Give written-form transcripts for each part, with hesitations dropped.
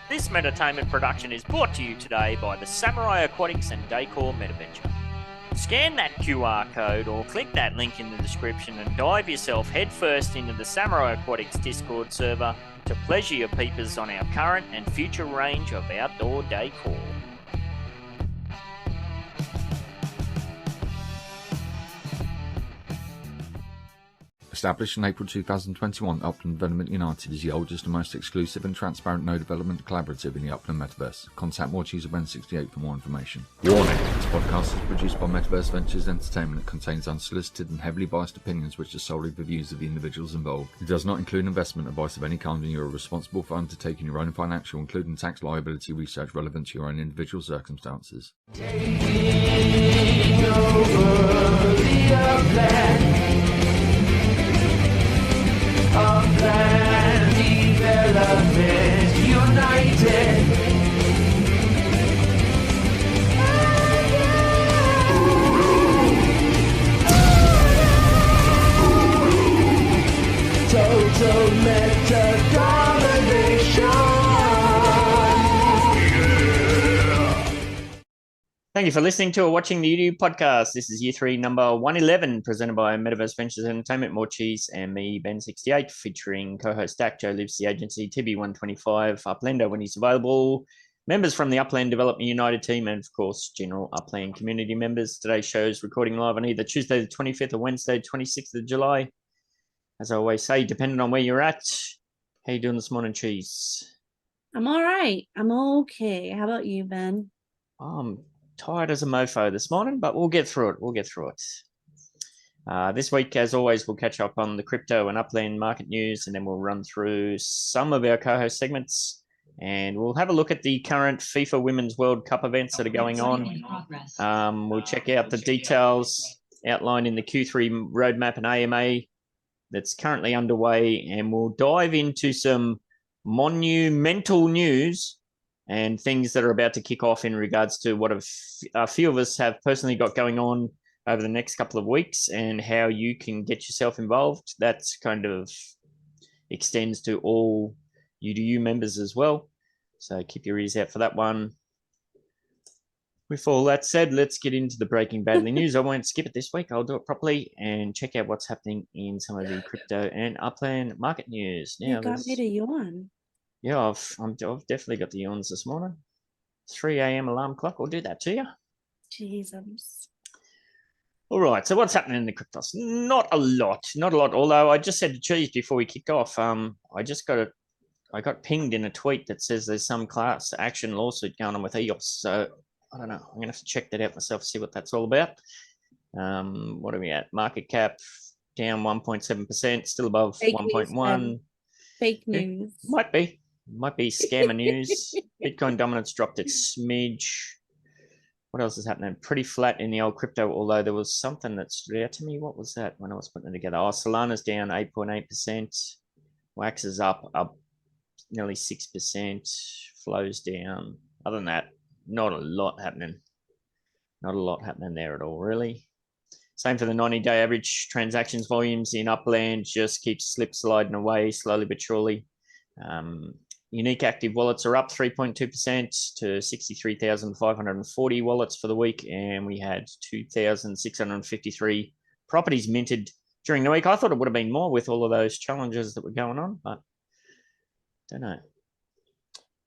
This Meditainment production is brought to you today by the Samurai Aquatics and Decor Metaventure. Scan that QR code or click that link in the description and dive yourself headfirst into the Samurai Aquatics Discord server to pleasure your peepers on our current and future range of outdoor decor. Established in April 2021, Upland Development United is the oldest and most exclusive and transparent no development collaborative in the Upland Metaverse. Contact Morcheese at 68 for more information. Warning! This podcast is produced by Metaverse Ventures Entertainment and contains unsolicited and heavily biased opinions which are solely the views of the individuals involved. It does not include investment advice of any kind, and you are responsible for undertaking your own financial, including tax liability research relevant to your own individual circumstances. Taking over the Upland Development United. Total meta domination. Thank you for listening to or watching the YouTube podcast. This is year 3, number 111, presented by Metaverse Ventures Entertainment, Morcheese, and me, Ben68, featuring co-host Dak, Joe Lives the Agency, TB125, Uplander when he's available, members from the Upland Development United team, and of course, general Upland community members. Today's show is recording live on either Tuesday the 25th or Wednesday 26th of July. As I always say, depending on where you're at. How you doing this morning, Cheese? I'm all right. I'm okay. How about you, Ben? Tired as a mofo this morning, but we'll get through it. This week, as always, we'll catch up on the crypto and Upland market news, and then we'll run through some of our co-host segments, and we'll have a look at the current FIFA Women's World Cup events that are going on. We'll check out the details outlined in the Q3 roadmap and AMA that's currently underway, and we'll dive into some Monu-Mental news and things that are about to kick off in regards to what a few of us have personally got going on over the next couple of weeks and how you can get yourself involved. That's kind of extends to all UDU members as well. So keep your ears out for that one. With all that said, let's get into the Breaking Badly news. I won't skip it this week. I'll do it properly and check out what's happening in some of the crypto and Upland market news. Now, You got me to yawn. Yeah, I've definitely got the yawns this morning. 3 a.m. alarm clock will do that to you. Jesus. All right, so what's happening in the cryptos? Not a lot. Although I just said to Cheese before we kicked off, I got pinged in a tweet that says there's some class action lawsuit going on with EOS. So I don't know. I'm gonna have to check that out myself, see what that's all about. What are we at? Market cap down 1.7%, still above 1.1. Fake news. Might be scammer news. Bitcoin dominance dropped its smidge. What else is happening? Pretty flat in the old crypto, although there was something that stood out to me. What was that when I was putting it together? Oh, Solana's down 8.8%. Wax is up nearly 6%. Flow's down. Other than that, not a lot happening. Not a lot happening there at all, really. Same for the 90-day average. Transactions volumes in Upland just keep sliding away slowly but surely. Unique active wallets are up 3.2% to 63,540 wallets for the week, and we had 2,653 properties minted during the week. I thought it would have been more with all of those challenges that were going on, but don't know.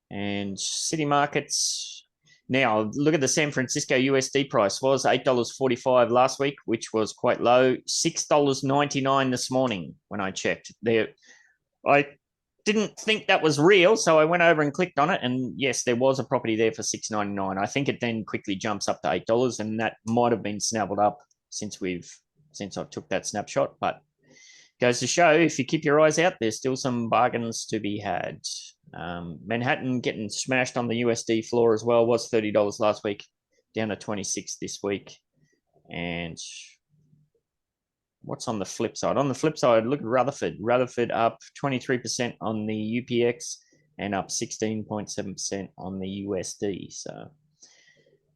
And city markets. Now, look at the San Francisco USD price. Was $8.45 last week, which was quite low. $6.99 this morning when I checked. I didn't think that was real, so I went over and clicked on it, and yes, there was a property there for $6.99. I think it then quickly jumps up to $8, and that might have been snapped up since I took that snapshot. But goes to show, if you keep your eyes out, there's still some bargains to be had. Manhattan getting smashed on the USD floor as well. Was $30 last week, down to 26 this week. And what's on the flip side? On the flip side, look at Rutherford. Rutherford up 23% on the UPX and up 16.7% on the USD. So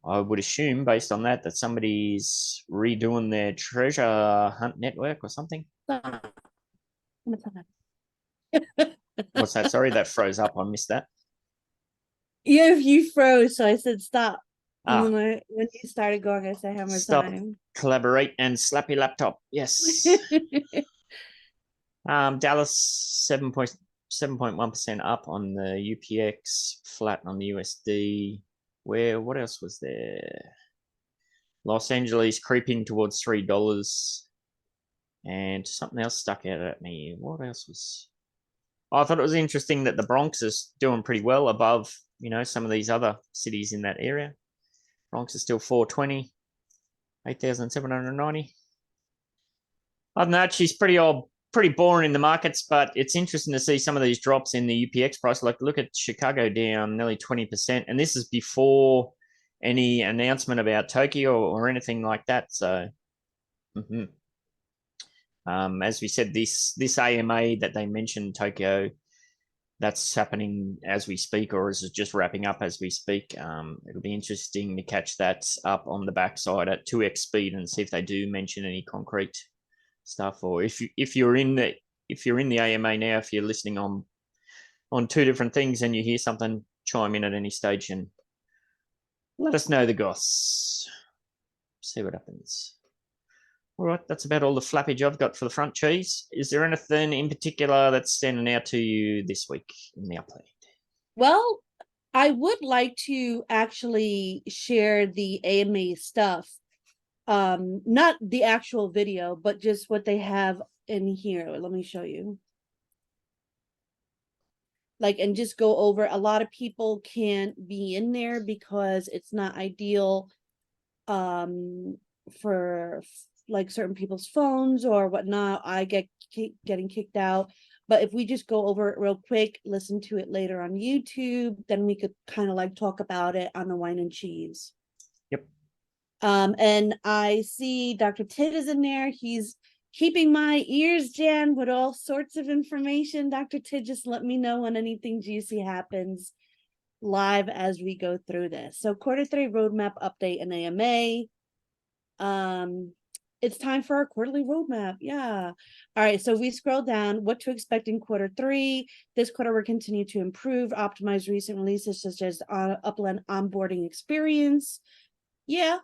I would assume, based on that, somebody's redoing their treasure hunt network or something. What's that? Sorry, that froze up. I missed that. Yeah, if you froze, so I said stop. Ah, And then when you started going, I said hammer stop, time. collaborate, and slap your laptop. Yes. Dallas 7.1% up on the UPX, flat on the USD. What else was there? Los Angeles creeping towards $3, and something else stuck out at me. What else was? Oh, I thought it was interesting that the Bronx is doing pretty well above, some of these other cities in that area. Bronx is still 420, 8,790. Other than that, she's pretty boring in the markets, but it's interesting to see some of these drops in the UPX price. Like, look at Chicago down nearly 20%, and this is before any announcement about Tokyo or anything like that. So, as we said, this AMA that they mentioned, Tokyo, that's happening as we speak, or is it just wrapping up as we speak? It'll be interesting to catch that up on the backside at 2x speed and see if they do mention any concrete stuff, or if you're in the AMA now, if you're listening on two different things and you hear something, chime in at any stage and let us know the goss. See what happens. All right, that's about all the flappage I've got for the front cheese. Is there anything in particular that's standing out to you this week in the Upland? Well, I would like to actually share the AMA stuff. Not the actual video, but just what they have in here. Let me show you. And just go over. A lot of people can't be in there because it's not ideal for certain people's phones or whatnot. I getting kicked out. But if we just go over it real quick, listen to it later on YouTube, then we could kind of talk about it on the wine and cheese. Yep. And I see Dr. Tidd is in there. He's keeping my ears jammed with all sorts of information. Dr. Tidd, just let me know when anything juicy happens live as we go through this. So Q3 roadmap update and AMA. It's time for our quarterly roadmap. Yeah. All right. So we scroll down. What to expect in Q3. This quarter, we're continue to improve, optimize recent releases such as Upland onboarding experience. Yeah.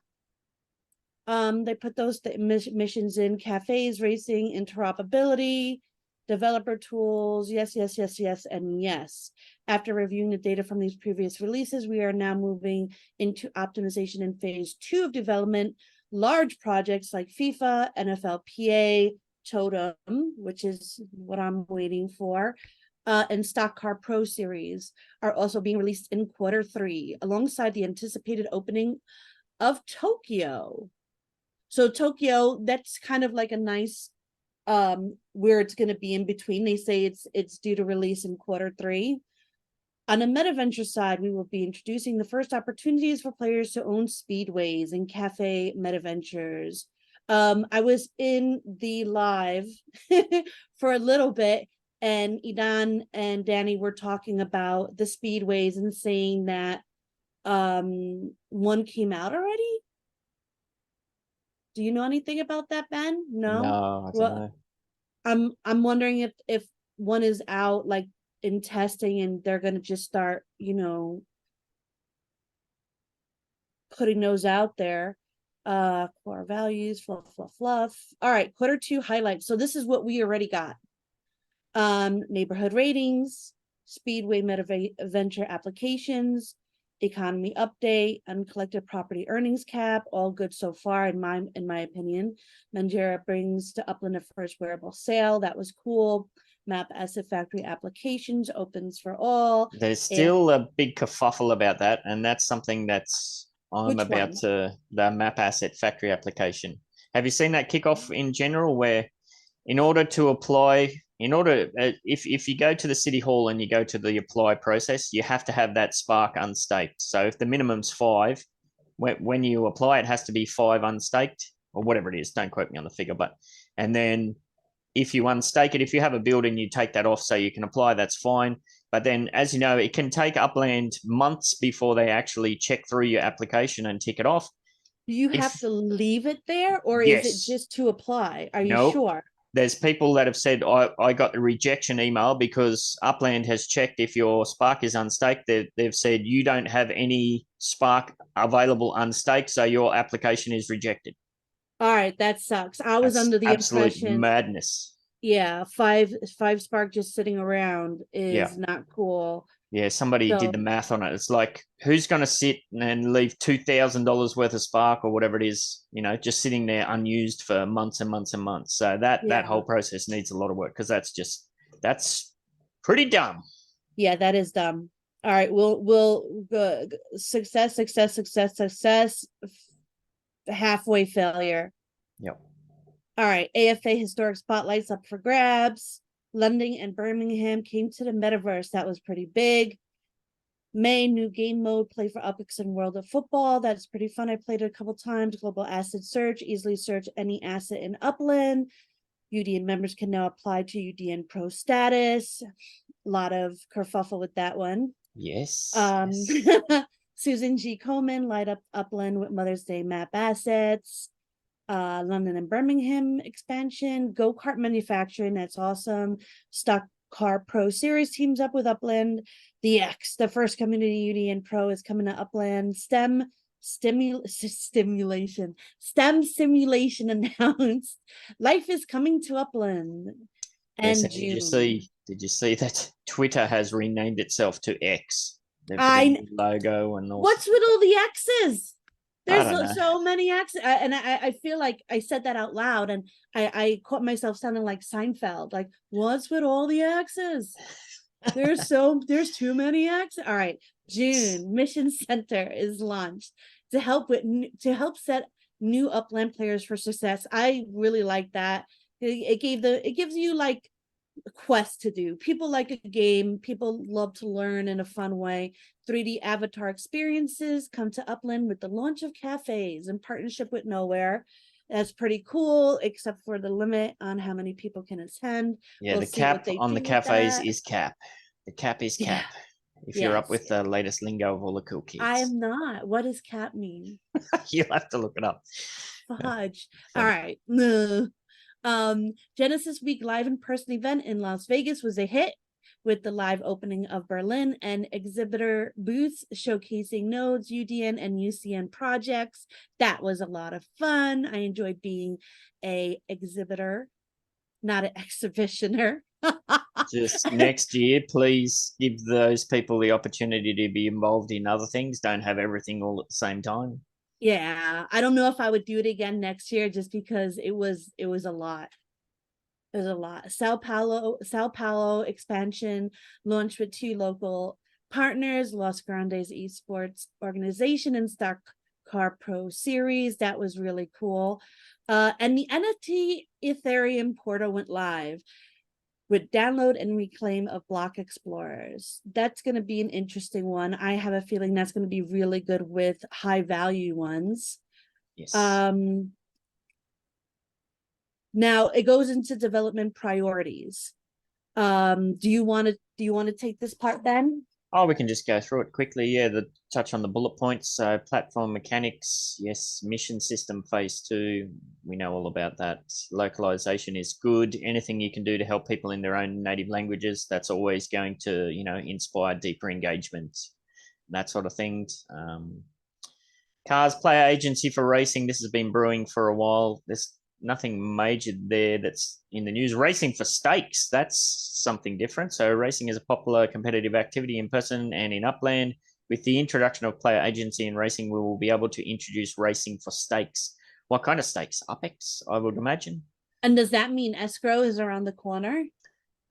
They put those missions in: cafes, racing, interoperability, developer tools. Yes, yes, yes, yes, and yes. After reviewing the data from these previous releases, we are now moving into optimization in phase 2 of development. Large projects like FIFA, NFLPA, Totem, which is what I'm waiting for, and Stock Car Pro Series are also being released in Q3, alongside the anticipated opening of Tokyo. So Tokyo, that's kind of like a nice where it's going to be in between. They say it's due to release in Q3. On the MetaVenture side, we will be introducing the first opportunities for players to own speedways and cafe MetaVentures. I was in the live for a little bit, and Idan and Danny were talking about the speedways and saying that one came out already. Do you know anything about that, Ben? No, I don't know. I'm wondering if one is out in testing and they're gonna just start, putting those out there. Core values, fluff. All right, Q2 highlights. So this is what we already got. Neighborhood ratings, Speedway MetaVenture applications, economy update, uncollected property earnings cap, all good so far in my opinion. Manjera brings to Upland a first wearable sale. That was cool. Map asset factory applications opens for all. There's still a big kerfuffle about that, and that's something I'm about to the map asset factory application. Have you seen that kickoff in general, where in order to apply, if you go to the city hall and you go to the apply process, you have to have that Spark unstaked. So if the minimum's 5, when you apply, it has to be 5 unstaked or whatever it is. Don't quote me on the figure, and then if you unstake it, if you have a building, you take that off so you can apply, that's fine. But then, as you know, it can take Upland months before they actually check through your application and tick it off. Do you have to leave it there, or Yes. is it just to apply? Are you Nope. sure? there's people that have said, I got a rejection email because Upland has checked if your Spark is unstaked. They've said you don't have any Spark available unstaked, so your application is rejected. All right, that sucks. I was That's under the absolute impression, madness. yeah, five Spark just sitting around Yeah. is not cool. Yeah, somebody So- did the math on it. It's like, who's going to sit and leave $2,000 worth of Spark or whatever it is, just sitting there unused for months and months and months. So that Yeah. whole process needs a lot of work because that's pretty dumb. Yeah, that is dumb. All right, we'll go success, halfway failure. Yep. All right, AFA historic spotlights up for grabs. London and Birmingham came to the metaverse. That was pretty big. May, new game mode, play for Upix and World of Football. That's pretty fun. I played it a couple times. Global asset search, easily search any asset in Upland. UDN members can now apply to UDN Pro status. A lot of kerfuffle with that one. Yes. Yes. Susan G. Coleman light up Upland with Mother's Day map assets. London and Birmingham expansion, go-kart manufacturing, that's awesome. Stock Car Pro Series teams up with Upland. The first community UDN Pro is coming to Upland. STEM simulation announced. Life is coming to Upland. And yes, did you see that Twitter has renamed itself to X? They've got a new logo and all. What's with all the X's? I don't know. There's so many X's, and I feel like I said that out loud, and I caught myself sounding like Seinfeld. Like, what's with all the X's? There's too many X's. All right, June Mission Center is launched to help set new Upland players for success. I really like that. It gives you like a quest to do. People like a game. People love to learn in a fun way. 3D avatar experiences come to Upland with the launch of cafes in partnership with Nowhere. That's pretty cool, except for the limit on how many people can attend. Yeah, We'll the see what cap they on the do with cafes that. is cap. The cap is cap. If you're up Yes. with the latest lingo of all the cool kids. I am not. What does cap mean? You'll have to look it up. Fudge. Yeah. All right. No. Genesis Week live in-person event in Las Vegas was a hit with the live opening of Berlin and exhibitor booths showcasing nodes, UDN and UCN projects. That was a lot of fun. I enjoyed being a exhibitor, not an exhibitioner. Just next year, please give those people the opportunity to be involved in other things. Don't have everything all at the same time. Yeah, I don't know if I would do it again next year just because it was a lot. There's a lot. Sao Paulo expansion launched with 2 local partners, Los Grandes Esports Organization and Stock Car Pro Series. That was really cool. And the NFT Ethereum portal went live with download and reclaim of block explorers. That's going to be an interesting one. I have a feeling that's going to be really good with high value ones. Yes. Now it goes into development priorities. Do you want to take this part, Ben? Oh, we can just go through it quickly. Yeah, the touch on the bullet points. So platform mechanics, yes. Mission system phase 2, we know all about that. Localization is good. Anything you can do to help people in their own native languages, that's always going to, inspire deeper engagement, that sort of thing. Cars player agency for racing. This has been brewing for a while. There's nothing major there that's in the news. Racing for stakes, that's something different. So racing is a popular competitive activity in person and in Upland. With the introduction of player agency in racing, we will be able to introduce racing for stakes. What kind of stakes? Upix, I would imagine. And does that mean escrow is around the corner?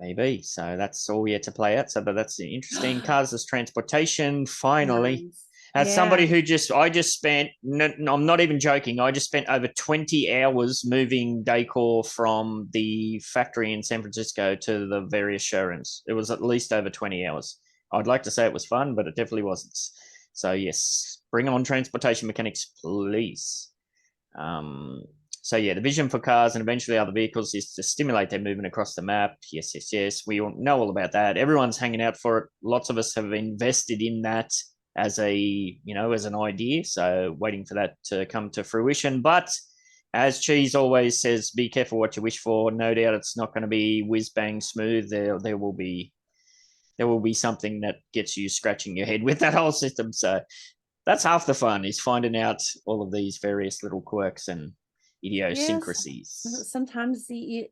Maybe. So that's all yet to play out. So, but that's interesting. Cars as transportation, finally. Nice. As somebody who I just spent, no, I'm not even joking, I just spent over 20 hours moving decor from the factory in San Francisco to the various showrooms. It was at least over 20 hours. I'd like to say it was fun, but it definitely wasn't. So yes, bring on transportation mechanics, please. So yeah, the vision for cars and eventually other vehicles is to stimulate their movement across the map. Yes, yes, yes. We all know all about that. Everyone's hanging out for it. Lots of us have invested in that as an idea. So waiting for that to come to fruition. But as Cheese always says, be careful what you wish for. No doubt it's not going to be whiz bang smooth. There will be something that gets you scratching your head with that whole system. So that's half the fun, is finding out all of these various little quirks and idiosyncrasies. Yes. Sometimes the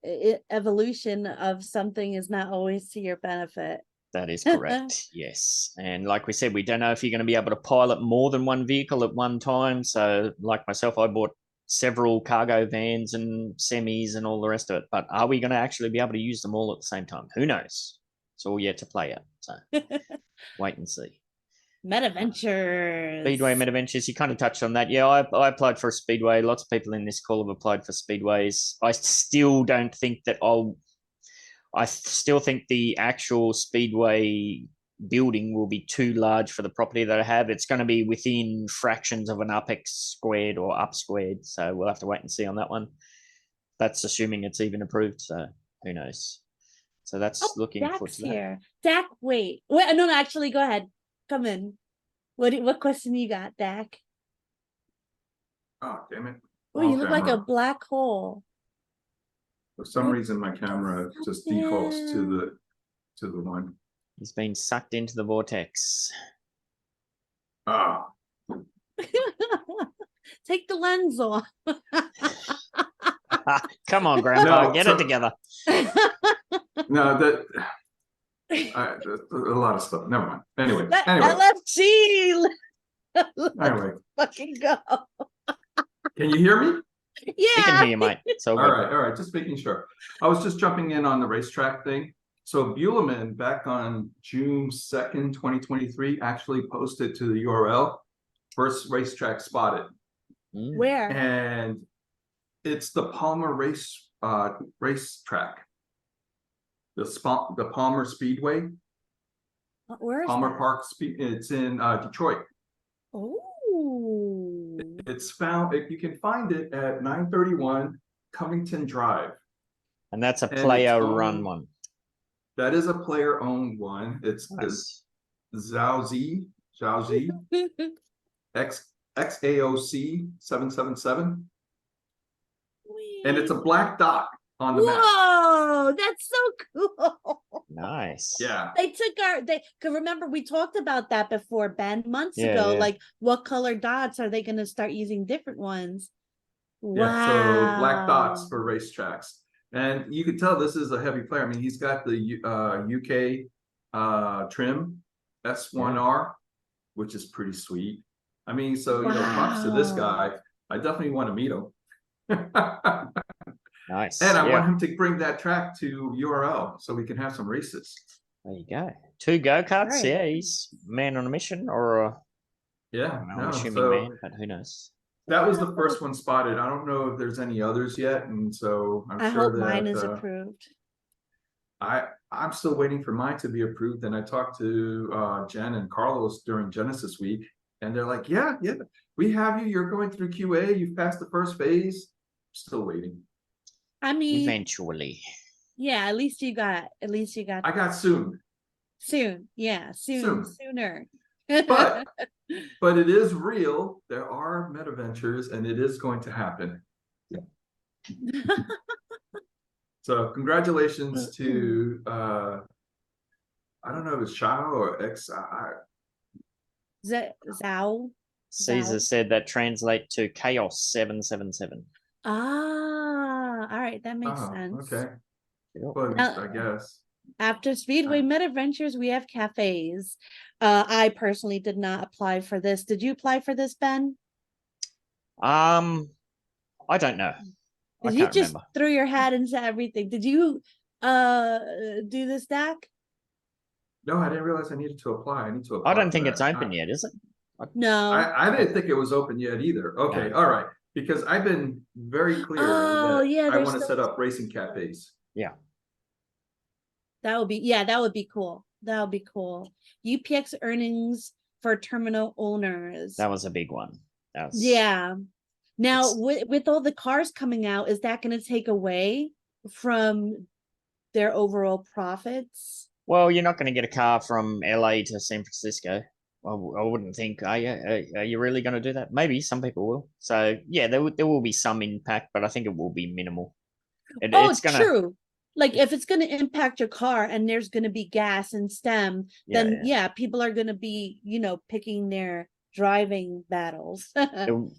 evolution of something is not always to your benefit. That is correct. Yes. And like we said, we don't know if you're going to be able to pilot more than one vehicle at one time. So like myself, I bought several cargo vans and semis and all the rest of it. But are we going to actually be able to use them all at the same time? Who knows? It's all yet to play out. So wait and see. Metaventures. Speedway Metaventures, you kind of touched on that. Yeah, I applied for a Speedway. Lots of people in this call have applied for Speedways. I still don't think that I still think the actual Speedway building will be too large for the property that I have. It's going to be within fractions of an UpX squared or up squared. So we'll have to wait and see on that one. That's assuming it's even approved. So who knows? So that's looking forward to that. Here. Dak, wait. No, actually, go ahead. Come in. What question you got, Dak? Oh, damn it. Oh, you look like a black hole. For some reason, my camera just defaults to the one. He's been sucked into the vortex. Ah, Take the lens off. Come on, Grandpa, get it together. no, a lot of stuff. Never mind. Anyway. LFG. Anyway. Fucking go. Can you hear me? We Yeah. can hear you, mate. So All right. Just making sure. I was just jumping in on the racetrack thing. So Buleman, back on June 2nd, 2023, actually posted to the URL, first racetrack spotted. Where? And it's the Palmer racetrack. The Palmer Speedway. Where is Palmer that? Park it's in Detroit. Oh. It's found, you can find it at 931 Covington Drive. And that's a And player it's run owned- one. That is a player owned one. It's Nice. Zhaozi XAOC 777. And it's a black dot on the map. Whoa, that's so cool. Nice. Yeah. They took cause remember we talked about that before, Ben, months Yeah, ago. yeah. Like, what color dots are they going to start using different ones? Yeah, so black dots for racetracks. And you can tell this is a heavy player. I mean, he's got the UK trim S1R, which is pretty sweet. I mean, so, props to this guy. I definitely want to meet him. Nice. And I want him to bring that track to URL so we can have some races. There you go. 2 go-karts. Right. Yeah, he's man on a mission, or Yeah, I'm assuming so man, but who knows? that was the first one spotted. I don't know if there's any others yet, and so I'm I sure hope that mine is approved. I'm still waiting for mine to be approved. And I talked to Jen and Carlos during Genesis Week, and they're like, yeah, we have you. You're going through QA. You've passed the first phase. Still waiting. I mean, Eventually. yeah, at least you got I got soon. soon. Yeah, Soon. sooner. But it is real. There are Metaventures, and it is going to happen. So congratulations to I don't know if it's Shao or X. Zhao. Caesar said that translate to Chaos 777. Ah, all right, that makes sense. Okay. Cool. Well, I guess. After Speedway Metaventures, we have cafes. I personally did not apply for this. Did you apply for this, Ben? I don't know. I Did you can't just remember. throw your hat into everything? Did you do this, Dak? No, I didn't realize I needed to apply. I need to apply. I don't for think that. it's open yet, is it? No. I didn't think it was open yet either. Okay, No. all right. Because I've been very clear Oh, that yeah, I there's want to still- set up racing cafes. That would be cool. That would be cool. UPX earnings for terminal owners. That was a big one. That was, Yeah. Now, It's- with all the cars coming out, is that going to take away from their overall profits? Well, you're not going to get a car from LA to San Francisco I wouldn't think, are you really going to do that? Maybe some people will. So yeah, there will be some impact, but I think it will be minimal. It's gonna, true. Like if it's going to impact your car and there's going to be gas and stem, then yeah, people are going to be, picking their driving battles.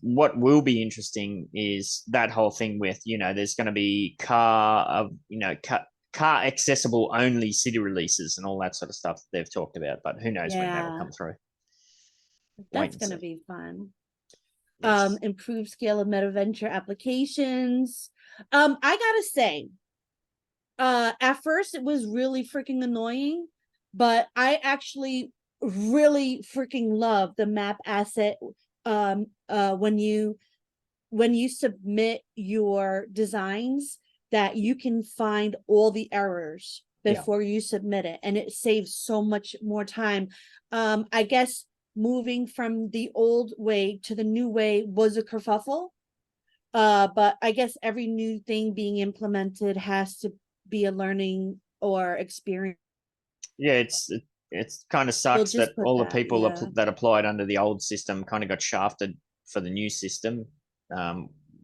What will be interesting is that whole thing with, there's going to be car accessible only city releases and all that sort of stuff that they've talked about, but who knows when that'll Yeah. come through. That's going to be fun. Yes. Improved scale of MetaVenture applications. I gotta say, at first it was really freaking annoying, but I actually really freaking love the map asset. When you submit your designs, that you can find all the errors before you submit it, and it saves so much more time. I guess moving from the old way to the new way was a kerfuffle. But I guess every new thing being implemented has to be a learning or experience. Yeah, it's kind of sucks that all the people that applied under the old system kind of got shafted for the new system.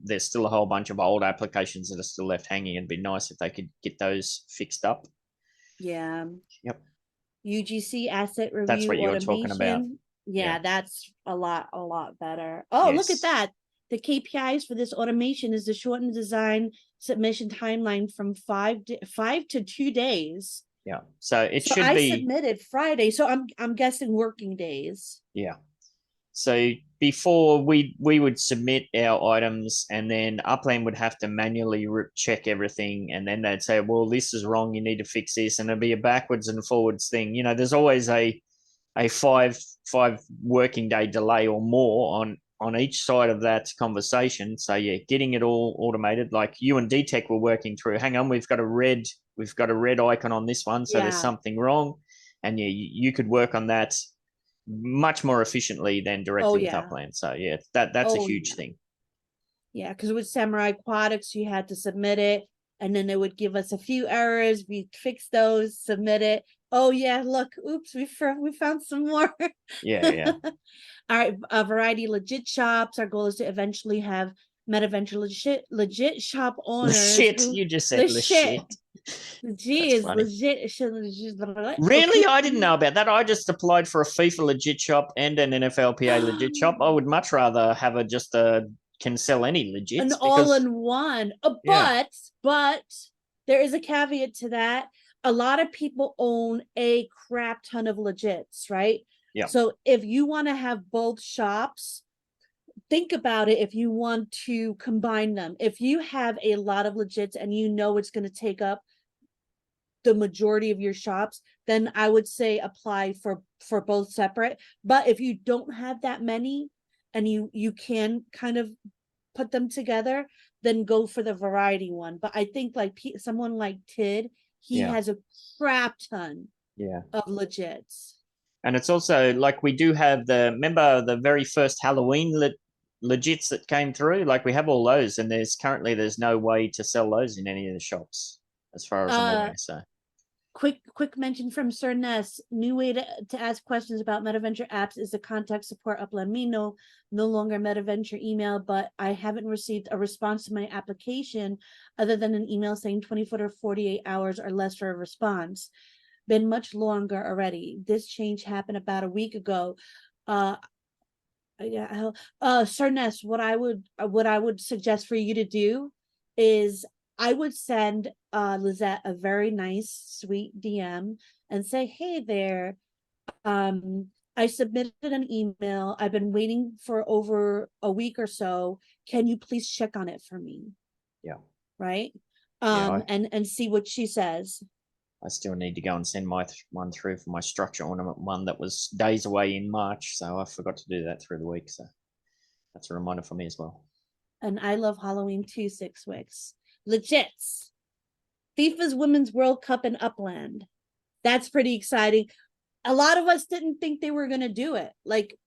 There's still a whole bunch of old applications that are still left hanging. It'd be nice if they could get those fixed up. Yeah. Yep. UGC asset review That's what you were automation. talking about. Yeah, that's a lot better. Oh, look at that. The KPIs for this automation is to shorten design submission timeline from 5 to 2 days. Yeah. So it should I be submitted Friday, so I'm guessing working days. Yeah. So before we would submit our items, and then Upland would have to manually check everything, and then they'd say, well, this is wrong, you need to fix this, and it'd be a backwards and forwards thing. There's always a five working day delay or more on each side of that conversation. So yeah, getting it all automated, like you and DTech were working through. Hang on, we've got a red icon on this one, so there's something wrong, and yeah, you could work on that much more efficiently than directly with Upland. So yeah, that's a huge thing. Yeah, because with Samurai Aquatics, you had to submit it, and then they would give us a few errors. We fix those, submit it. Oh yeah, look, oops, we found some more. Yeah. All right, a variety of legit shops. Our goal is to eventually have MetaVenture legit shop owners. You just said legit. Geez, legit. Really? I didn't know about that. I just applied for a FIFA legit shop and an NFLPA legit shop. I would much rather have just a can sell any legits. An all-in-one. But there is a caveat to that. A lot of people own a crap ton of legits, right? Yeah. So if you want to have both shops, think about it if you want to combine them. If you have a lot of legits and it's going to take up the majority of your shops, then I would say apply for both separate. But if you don't have that many and you can kind of put them together, then go for the variety one. But I think like someone like Tid, he has a crap ton of legits. And it's also like we do have remember the very first Halloween legits that came through? Like we have all those, and there's no way to sell those in any of the shops as far as I'm aware. So quick mention from Sir Ness. New way to ask questions about MetaVenture apps is to contact support Upland Me. No longer MetaVenture email, but I haven't received a response to my application other than an email saying 24 to 48 hours or less for a response. Been much longer already. This change happened about a week ago. Sir Ness, what I would suggest for you to do is I would send Lizette a very nice, sweet DM and say, hey there, I submitted an email. I've been waiting for over a week or so. Can you please check on it for me? Yeah. Right? And see what she says. I still need to go and send my one through for my structure ornament one that was days away in March. So I forgot to do that through the week. So that's a reminder for me as well. And I love Halloween too, 6 weeks. Legits. FIFA's Women's World Cup in Upland. That's pretty exciting. A lot of us didn't think they were going to do it. Like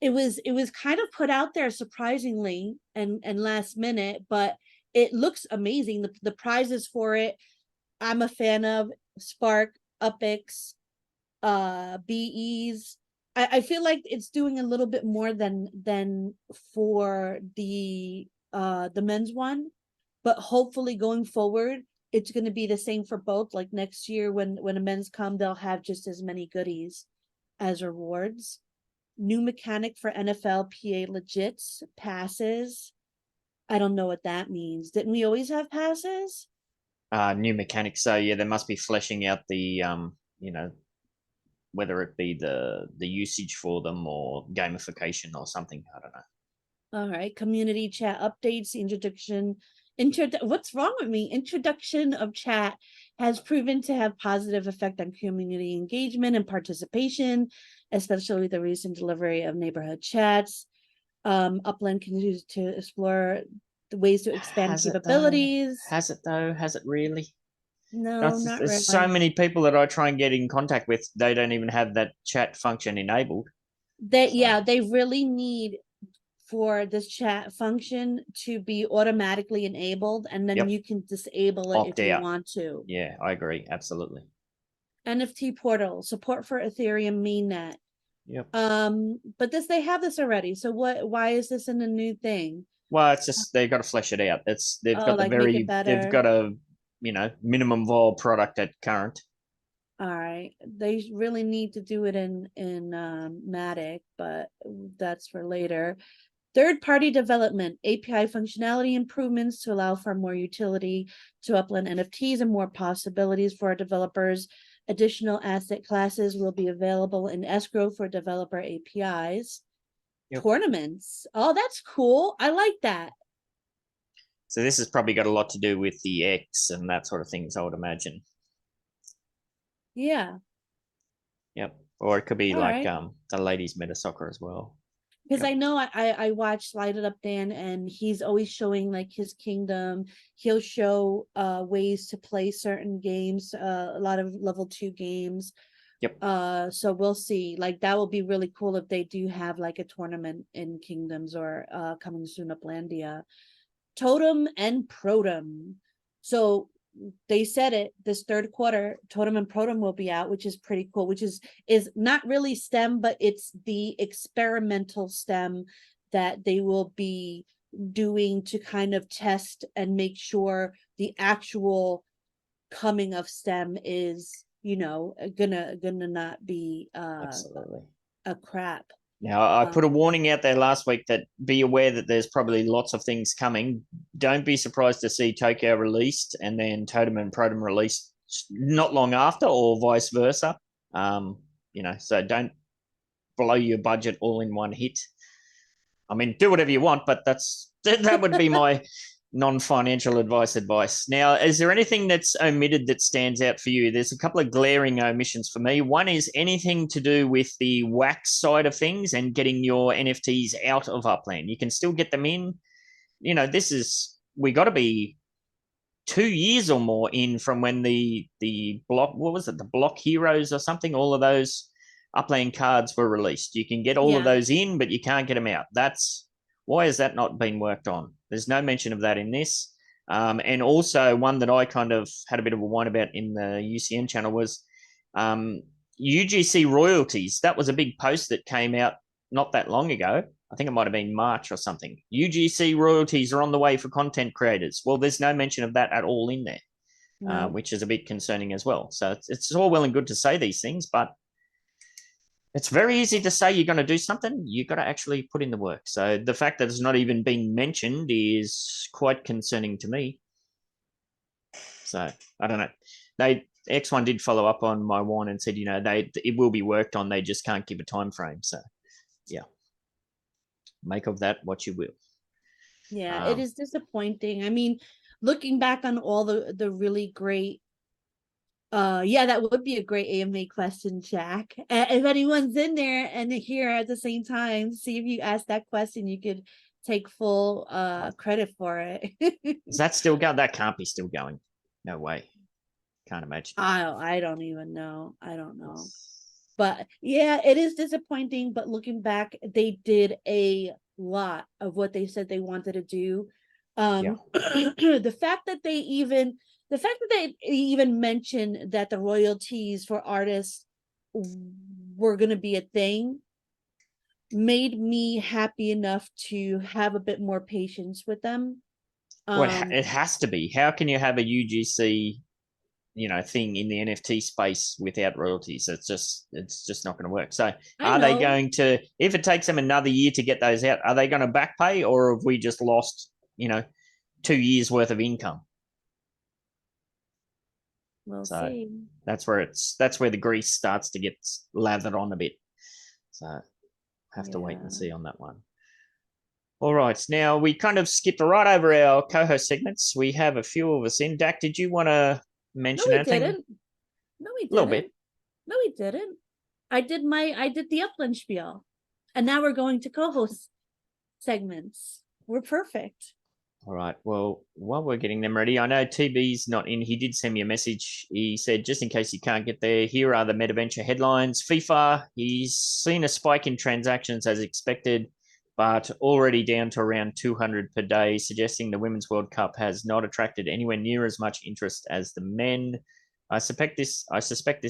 it was kind of put out there surprisingly and last minute, but it looks amazing. The prizes for it, I'm a fan of Spark, UPX, BEs. I feel like it's doing a little bit more than for the men's one, but hopefully going forward, it's going to be the same for both. Like next year, when the men's come, they'll have just as many goodies as rewards. New mechanic for NFL PA legits passes. I don't know what that means. Didn't we always have passes? New mechanics. So yeah, they must be fleshing out the you know, whether it be the usage for them or gamification or something. I don't know. All right, community chat updates, what's wrong with me? Introduction of chat has proven to have positive effect on community engagement and participation, especially the recent delivery of neighborhood chats. Upland continues to explore the ways to expand capabilities. Has it though? Has it really? No, not There's so really. many people that I try and get in contact with. They don't even have that chat function enabled. Yeah, they really need for this chat function to be automatically enabled, and then Yep. you can disable it Opt if you out. want to. Yeah, I agree. Absolutely. NFT portal support for Ethereum mainnet. Yep. But they have this already. So why is this in a new thing? Well, it's just they've got to flesh it out. They've got like make it better. they've got a minimum viable product at current. All right, they really need to do it in Matic, but that's for later. Third-party development, API functionality improvements to allow for more utility to Upland NFTs and more possibilities for our developers. Additional asset classes will be available in escrow for developer APIs. Yep. Tournaments. Oh, that's cool. I like that. So this has probably got a lot to do with the X and that sort of things, I would imagine. Yeah. Yep. Or it could be All like right. the ladies meta soccer as well. Because Yep. I know I watch Light It Up Dan, and he's always showing like his kingdom. He'll show ways to play certain games, a lot of level 2 games. Yep. So we'll see. Like that will be really cool if they do have like a tournament in Kingdoms or coming soon Uplandia. Totem and Protem. So they said it this third quarter, Totem and Protem will be out, which is pretty cool, which is not really STEM, but it's the experimental STEM that they will be doing to kind of test and make sure the actual coming of STEM is, gonna not be Absolutely. a crap. Now, I put a warning out there last week that be aware that there's probably lots of things coming. Don't be surprised to see Tokyo released and then Totem and Protem released not long after, or vice versa. So don't blow your budget all in one hit. I mean, do whatever you want, but that would be my non-financial advice. Now, is there anything that's omitted that stands out for you? There's a couple of glaring omissions for me. One is anything to do with the wax side of things and getting your NFTs out of Upland. You can still get them in. We got to be 2 years or more in from when the block, what was it, the Block Heroes or something, all of those Upland cards were released. You can get all of those in, but you can't get them out. Why has that not been worked on? There's no mention of that in this. And also one that I kind of had a bit of a whine about in the UCN channel was UGC royalties. That was a big post that came out not that long ago. I think it might have been March or something. UGC royalties are on the way for content creators. Well, there's no mention of that at all in there, which is a bit concerning as well. So it's all well and good to say these things, but it's very easy to say you're going to do something. You've got to actually put in the work. So the fact that it's not even being mentioned is quite concerning to me. So I don't know. X1 did follow up on my whine and said, it will be worked on. They just can't give a time frame. So yeah, make of that what you will. Yeah, it is disappointing. I mean, looking back on all the really great that would be a great AMA question, Jack. If anyone's in there and here at the same time, see if you ask that question, you could take full credit for it. Is that still going? That can't be still going. No way. Can't imagine. I don't even know. I don't know. But yeah, it is disappointing. But looking back, they did a lot of what they said they wanted to do. The fact that they even mentioned that the royalties for artists were going to be a thing made me happy enough to have a bit more patience with them. Well, it has to be. How can you have a UGC, thing in the NFT space without royalties? It's just not going to work. So are they going to, if it takes them another year to get those out, are they going to back pay, or have we just lost, 2 years worth of income? We'll So see. that's where the grease starts to get lathered on a bit. So have to wait and see on that one. All right. Now we kind of skipped right over our co-host segments. We have a few of us in. Dak, did you want to mention anything? No, we didn't. A little bit. No, we didn't. I did the Upland spiel. And now we're going to co-host segments. We're perfect. All right. Well, while we're getting them ready, I know TB's not in. He did send me a message. He said, just in case you can't get there, here are the MetaVenture headlines. FIFA, he's seen a spike in transactions as expected, but already down to around 200 per day, suggesting the Women's World Cup has not attracted anywhere near as much interest as the men. I suspect this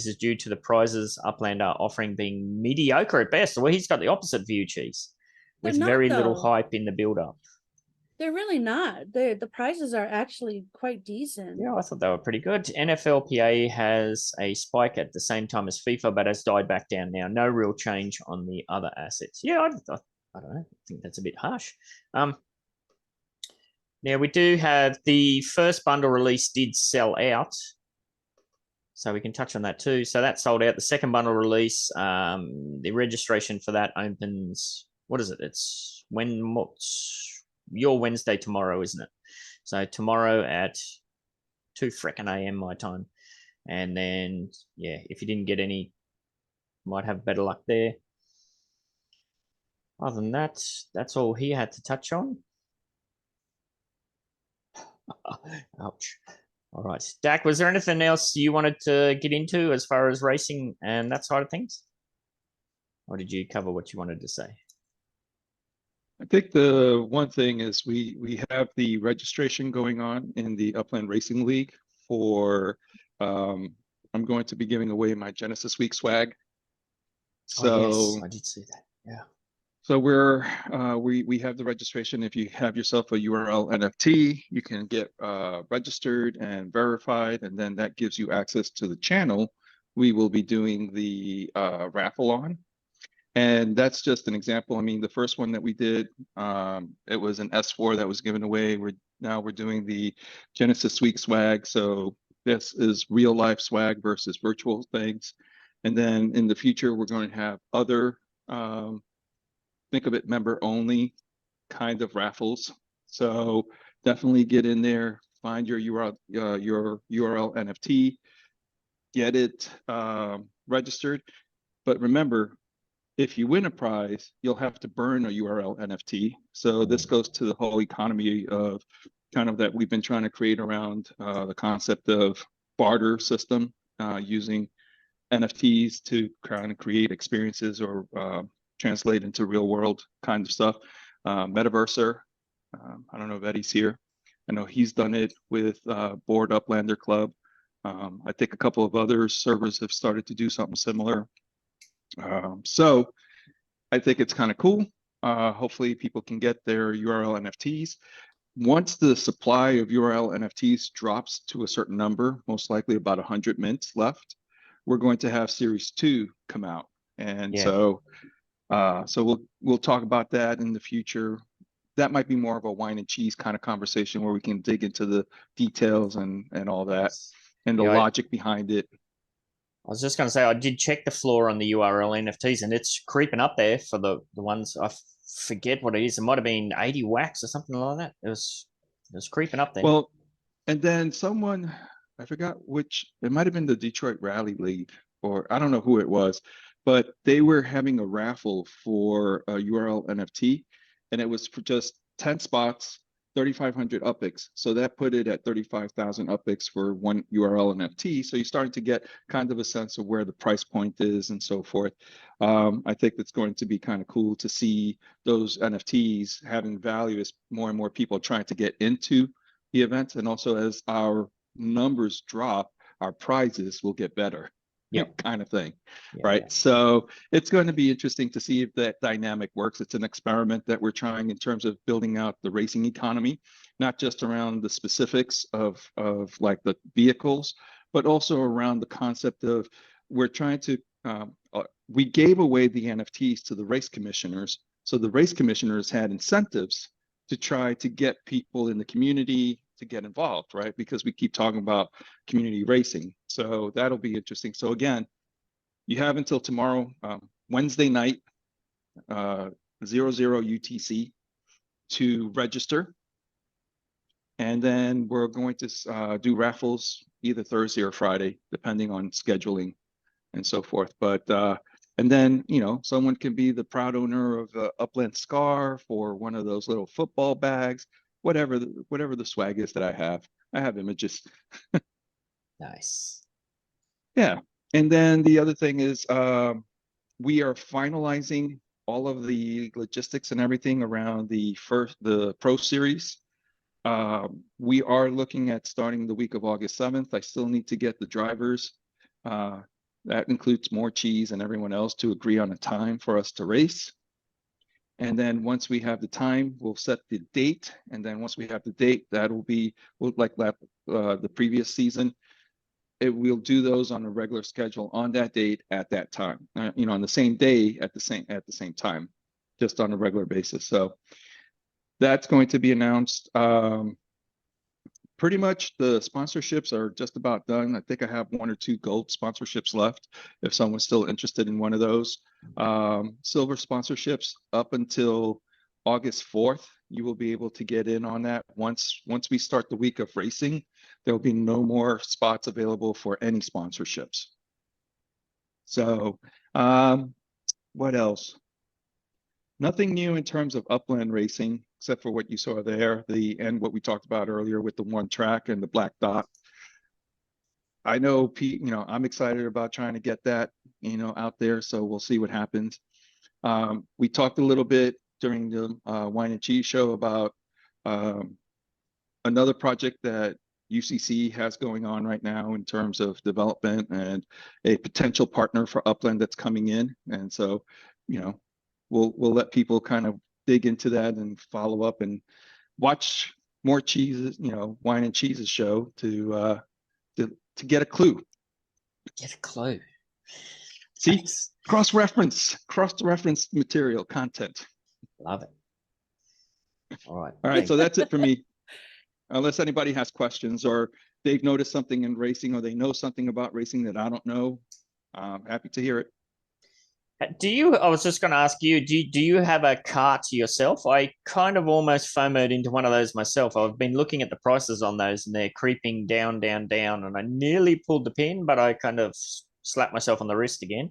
is due to the prizes Upland are offering being mediocre at best. Well, he's got the opposite view, Cheese, with very little hype in the build-up. They're really not. The prizes are actually quite decent. Yeah, I thought they were pretty good. NFLPA has a spike at the same time as FIFA, but has died back down now. No real change on the other assets. Yeah, I don't know. I think that's a bit harsh. Now, we do have the first bundle release did sell out. So we can touch on that too. So that sold out. The second bundle release, the registration for that opens, what is it? It's your Wednesday tomorrow, isn't it? So tomorrow at 2 frickin' a.m. my time. And then, yeah, if you didn't get any, might have better luck there. Other than that, that's all he had to touch on. Ouch. All right. Dak, was there anything else you wanted to get into as far as racing and that side of things? Or did you cover what you wanted to say? I think the one thing is we have the registration going on in the Upland Racing League for I'm going to be giving away my Genesis Week swag. So yes, I did see that. Yeah. So we have the registration. If you have yourself a URL NFT, you can get registered and verified, and then that gives you access to the channel we will be doing the raffle on. And that's just an example. I mean, the first one that we did, it was an S4 that was given away. We're doing the Genesis Week swag. So this is real life swag versus virtual things. And then in the future, we're going to have other, think of it member only kind of raffles. So definitely get in there, find your URL NFT, get it registered. But remember, if you win a prize, you'll have to burn a URL NFT. So this goes to the whole economy of kind of that we've been trying to create around the concept of barter system using NFTs to kind of create experiences or translate into real world kind of stuff. Metaverse, I don't know if Eddie's here. I know he's done it with Board Uplander Club. I think a couple of other servers have started to do something similar. So I think it's kind of cool. Hopefully people can get their URL NFTs. Once the supply of URL NFTs drops to a certain number, most likely about 100 mints left, we're going to have Series 2 come out. And so we'll talk about that in the future. That might be more of a wine and cheese kind of conversation where we can dig into the details and all that and the logic behind it. I was just going to say, I did check the floor on the URL NFTs, and it's creeping up there for the ones. I forget what it is. It might have been 80 wax or something like that. It was creeping up there. Well, and then someone, I forgot which, it might have been the Detroit Rally League, or I don't know who it was, but they were having a raffle for a URL NFT, and it was for just 10 spots, 3,500 UPIX. So that put it at 35,000 UPIX for one URL NFT. So you're starting to get kind of a sense of where the price point is and so forth. I think it's going to be kind of cool to see those NFTs having value as more and more people are trying to get into the event. And also as our numbers drop, our prizes will get better. Yep. kind of thing, Yeah, right? yeah. So it's going to be interesting to see if that dynamic works. It's an experiment that we're trying in terms of building out the racing economy, not just around the specifics of like the vehicles, but also around the concept of we're trying to we gave away the NFTs to the race commissioners, so the race commissioners had incentives to try to get people in the community to get involved, right? Because we keep talking about community racing. So that'll be interesting. So again, you have until tomorrow, Wednesday night, 00 UTC to register. And then we're going to do raffles either Thursday or Friday, depending on scheduling and so forth. But and then, you know, someone can be the proud owner of the Upland scarf or one of those little football bags, whatever the swag is that I have. I have images. Nice. Yeah. And then the other thing is we are finalizing all of the logistics and everything around the Pro Series. We are looking at starting the week of August 7th. I still need to get the drivers. That includes more cheese and everyone else to agree on a time for us to race. And then once we have the time, we'll set the date. And then once we have the date, that'll be like the previous season. We'll do those on a regular schedule on that date at that time. You know, on the same day at the same time, just on a regular basis. So that's going to be announced. Pretty much the sponsorships are just about done. I think I have 1 or 2 gold sponsorships left if someone's still interested in one of those. Silver sponsorships up until August 4th. You will be able to get in on that. Once we start the week of racing, there will be no more spots available for any sponsorships. So what else? Nothing new in terms of upland racing, except for what you saw there, and what we talked about earlier with the one track and the black dot. I know, Pete, you know, I'm excited about trying to get that, you know, out there. So we'll see what happens. We talked a little bit during the Wine and Cheese show about another project that UCC has going on right now in terms of development and a potential partner for Upland that's coming in. And so, you know, we'll let people kind of dig into that and follow up and watch more cheeses, you know, Wine and Cheeses show to get a clue. Get a clue. See, Nice. cross-reference material content. Love it. All right. All right, so that's it for me. Unless anybody has questions or they've noticed something in racing or they know something about racing that I don't know, I'm happy to hear it. I was just going to ask you, do you have a cart yourself? I kind of almost FOMO'd into one of those myself. I've been looking at the prices on those and they're creeping down, down, down. And I nearly pulled the pin, but I kind of slapped myself on the wrist again.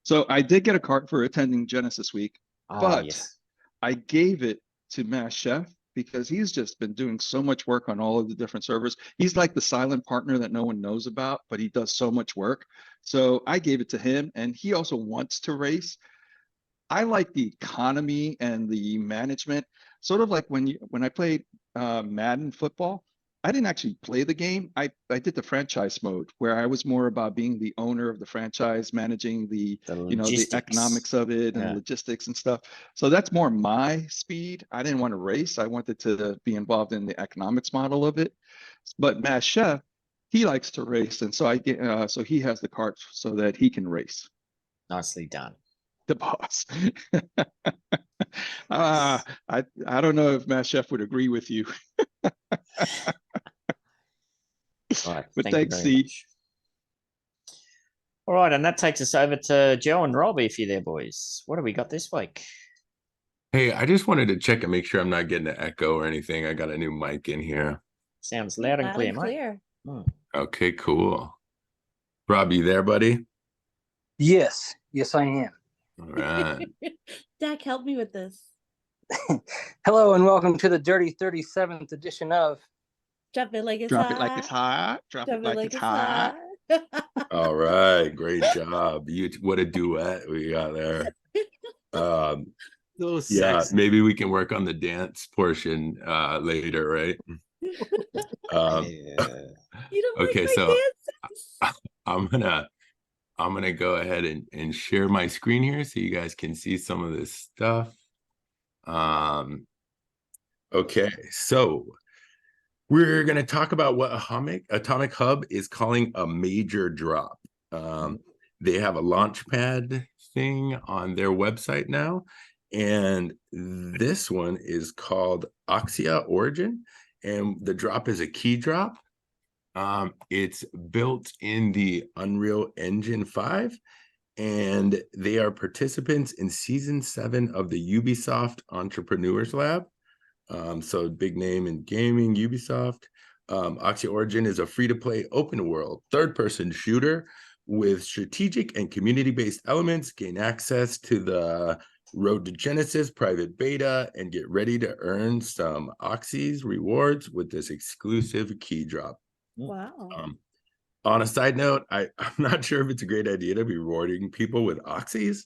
So I did get a cart for attending Genesis Week, but yes. I gave it to Mass Chef because he's just been doing so much work on all of the different servers. He's like the silent partner that no one knows about, but he does so much work. So I gave it to him, and he also wants to race. I like the economy and the management, sort of like when I played Madden football. I didn't actually play the game. I did the franchise mode where I was more about being the owner of the franchise, managing the economics of it and logistics and stuff. So that's more my speed. I didn't want to race. I wanted to be involved in the economics model of it. But Mass Chef, he likes to race, and so so he has the cart so that he can race. Nicely done. The boss. I don't know if Mass Chef would agree with you. All right. But thank you thanks, very Steve. much. All right, and that takes us over to Joe and Rob, if you're there, boys. What have we got this week? Hey, I just wanted to check and make sure I'm not getting an echo or anything. I got a new mic in here. Sounds loud and clear, mate. Okay, cool. Rob, you there, buddy? Yes, I am. All right. Dak, help me with this. Hello and welcome to the Dirty 37th edition of Drop it like it's Drop hot. it like it's hot. Drop it like it's hot. All right, great job. What a duet we got there. Yeah, maybe we can work on the dance portion later, right? You don't Okay, like my so dances? I'm gonna go ahead and share my screen here so you guys can see some of this stuff. Okay, so we're gonna talk about what Atomic Hub is calling a major drop. They have a launchpad thing on their website now, and this one is called Oxia Origin, and the drop is a key drop. It's built in the Unreal Engine 5, and they are participants in season 7 of the Ubisoft Entrepreneurs Lab. So big name in gaming, Ubisoft. Oxia Origin is a free-to-play open world third-person shooter with strategic and community-based elements. Gain access to the Road to Genesis private beta and get ready to earn some Oxys rewards with this exclusive key drop. Wow. On a side note, I'm not sure if it's a great idea to be rewarding people with Oxys,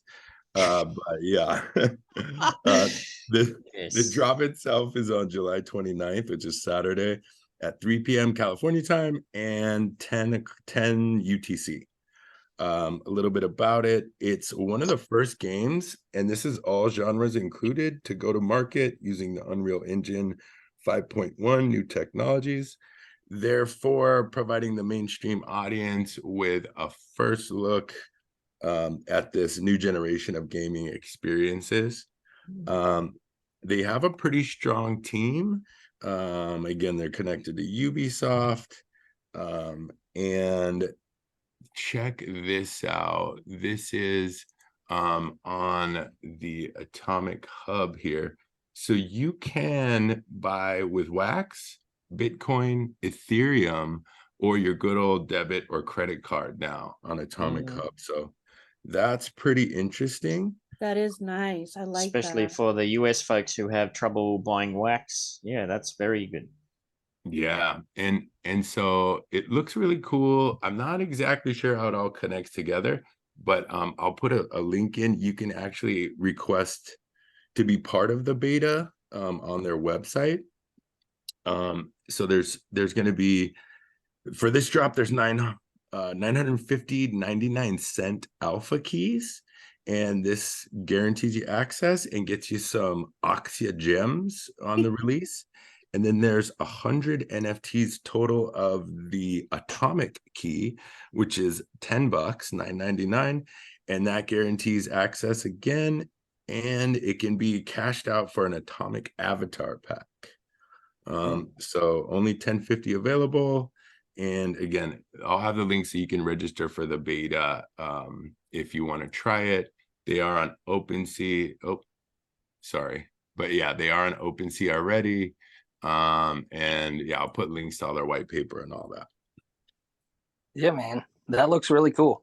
but yeah. The drop itself is on July 29th, which is Saturday at 3 p.m. California time and 10 UTC. A little bit about it. It's one of the first games, and this is all genres included, to go to market using the Unreal Engine 5.1 new technologies, therefore providing the mainstream audience with a first look at this new generation of gaming experiences. They have a pretty strong team. Again, they're connected to Ubisoft, and check this out. This is on the Atomic Hub here. So you can buy with Wax, Bitcoin, Ethereum, or your good old debit or credit card now on Atomic Hub. So that's pretty interesting. That is nice. I like Especially that. for the US folks who have trouble buying wax. Yeah, that's very good. Yeah, and so it looks really cool. I'm not exactly sure how it all connects together, but I'll put a link in. You can actually request to be part of the beta on their website. So there's going to be, for this drop, there's 950 99-cent alpha keys, and this guarantees you access and gets you some Oxia gems on the release. And then there's 100 NFTs total of the Atomic key, which is $10, $9.99, and that guarantees access again, and it can be cashed out for an Atomic avatar pack. So only 1050 available. And again, I'll have the link so you can register for the beta if you want to try it. They are on OpenSea. Oh, sorry. But yeah, they are on OpenSea already. And yeah, I'll put links to all their white paper and all that. Yeah, man, that looks really cool.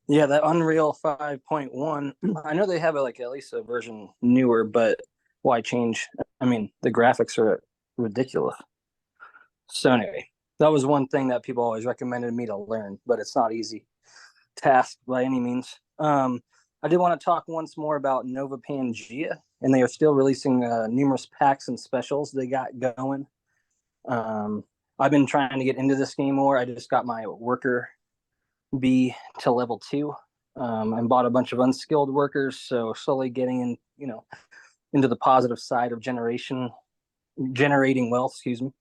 Yeah, that Unreal 5.1. I know they have at least a version newer, but why change? I mean, the graphics are ridiculous. So anyway, that was one thing that people always recommended me to learn, but it's not easy task by any means. I did want to talk once more about Nova Pangea, and they are still releasing numerous packs and specials they got going. I've been trying to get into this game more. I just got my worker bee to level 2 and bought a bunch of unskilled workers, so slowly getting in, into the positive side of generating wealth. Excuse me.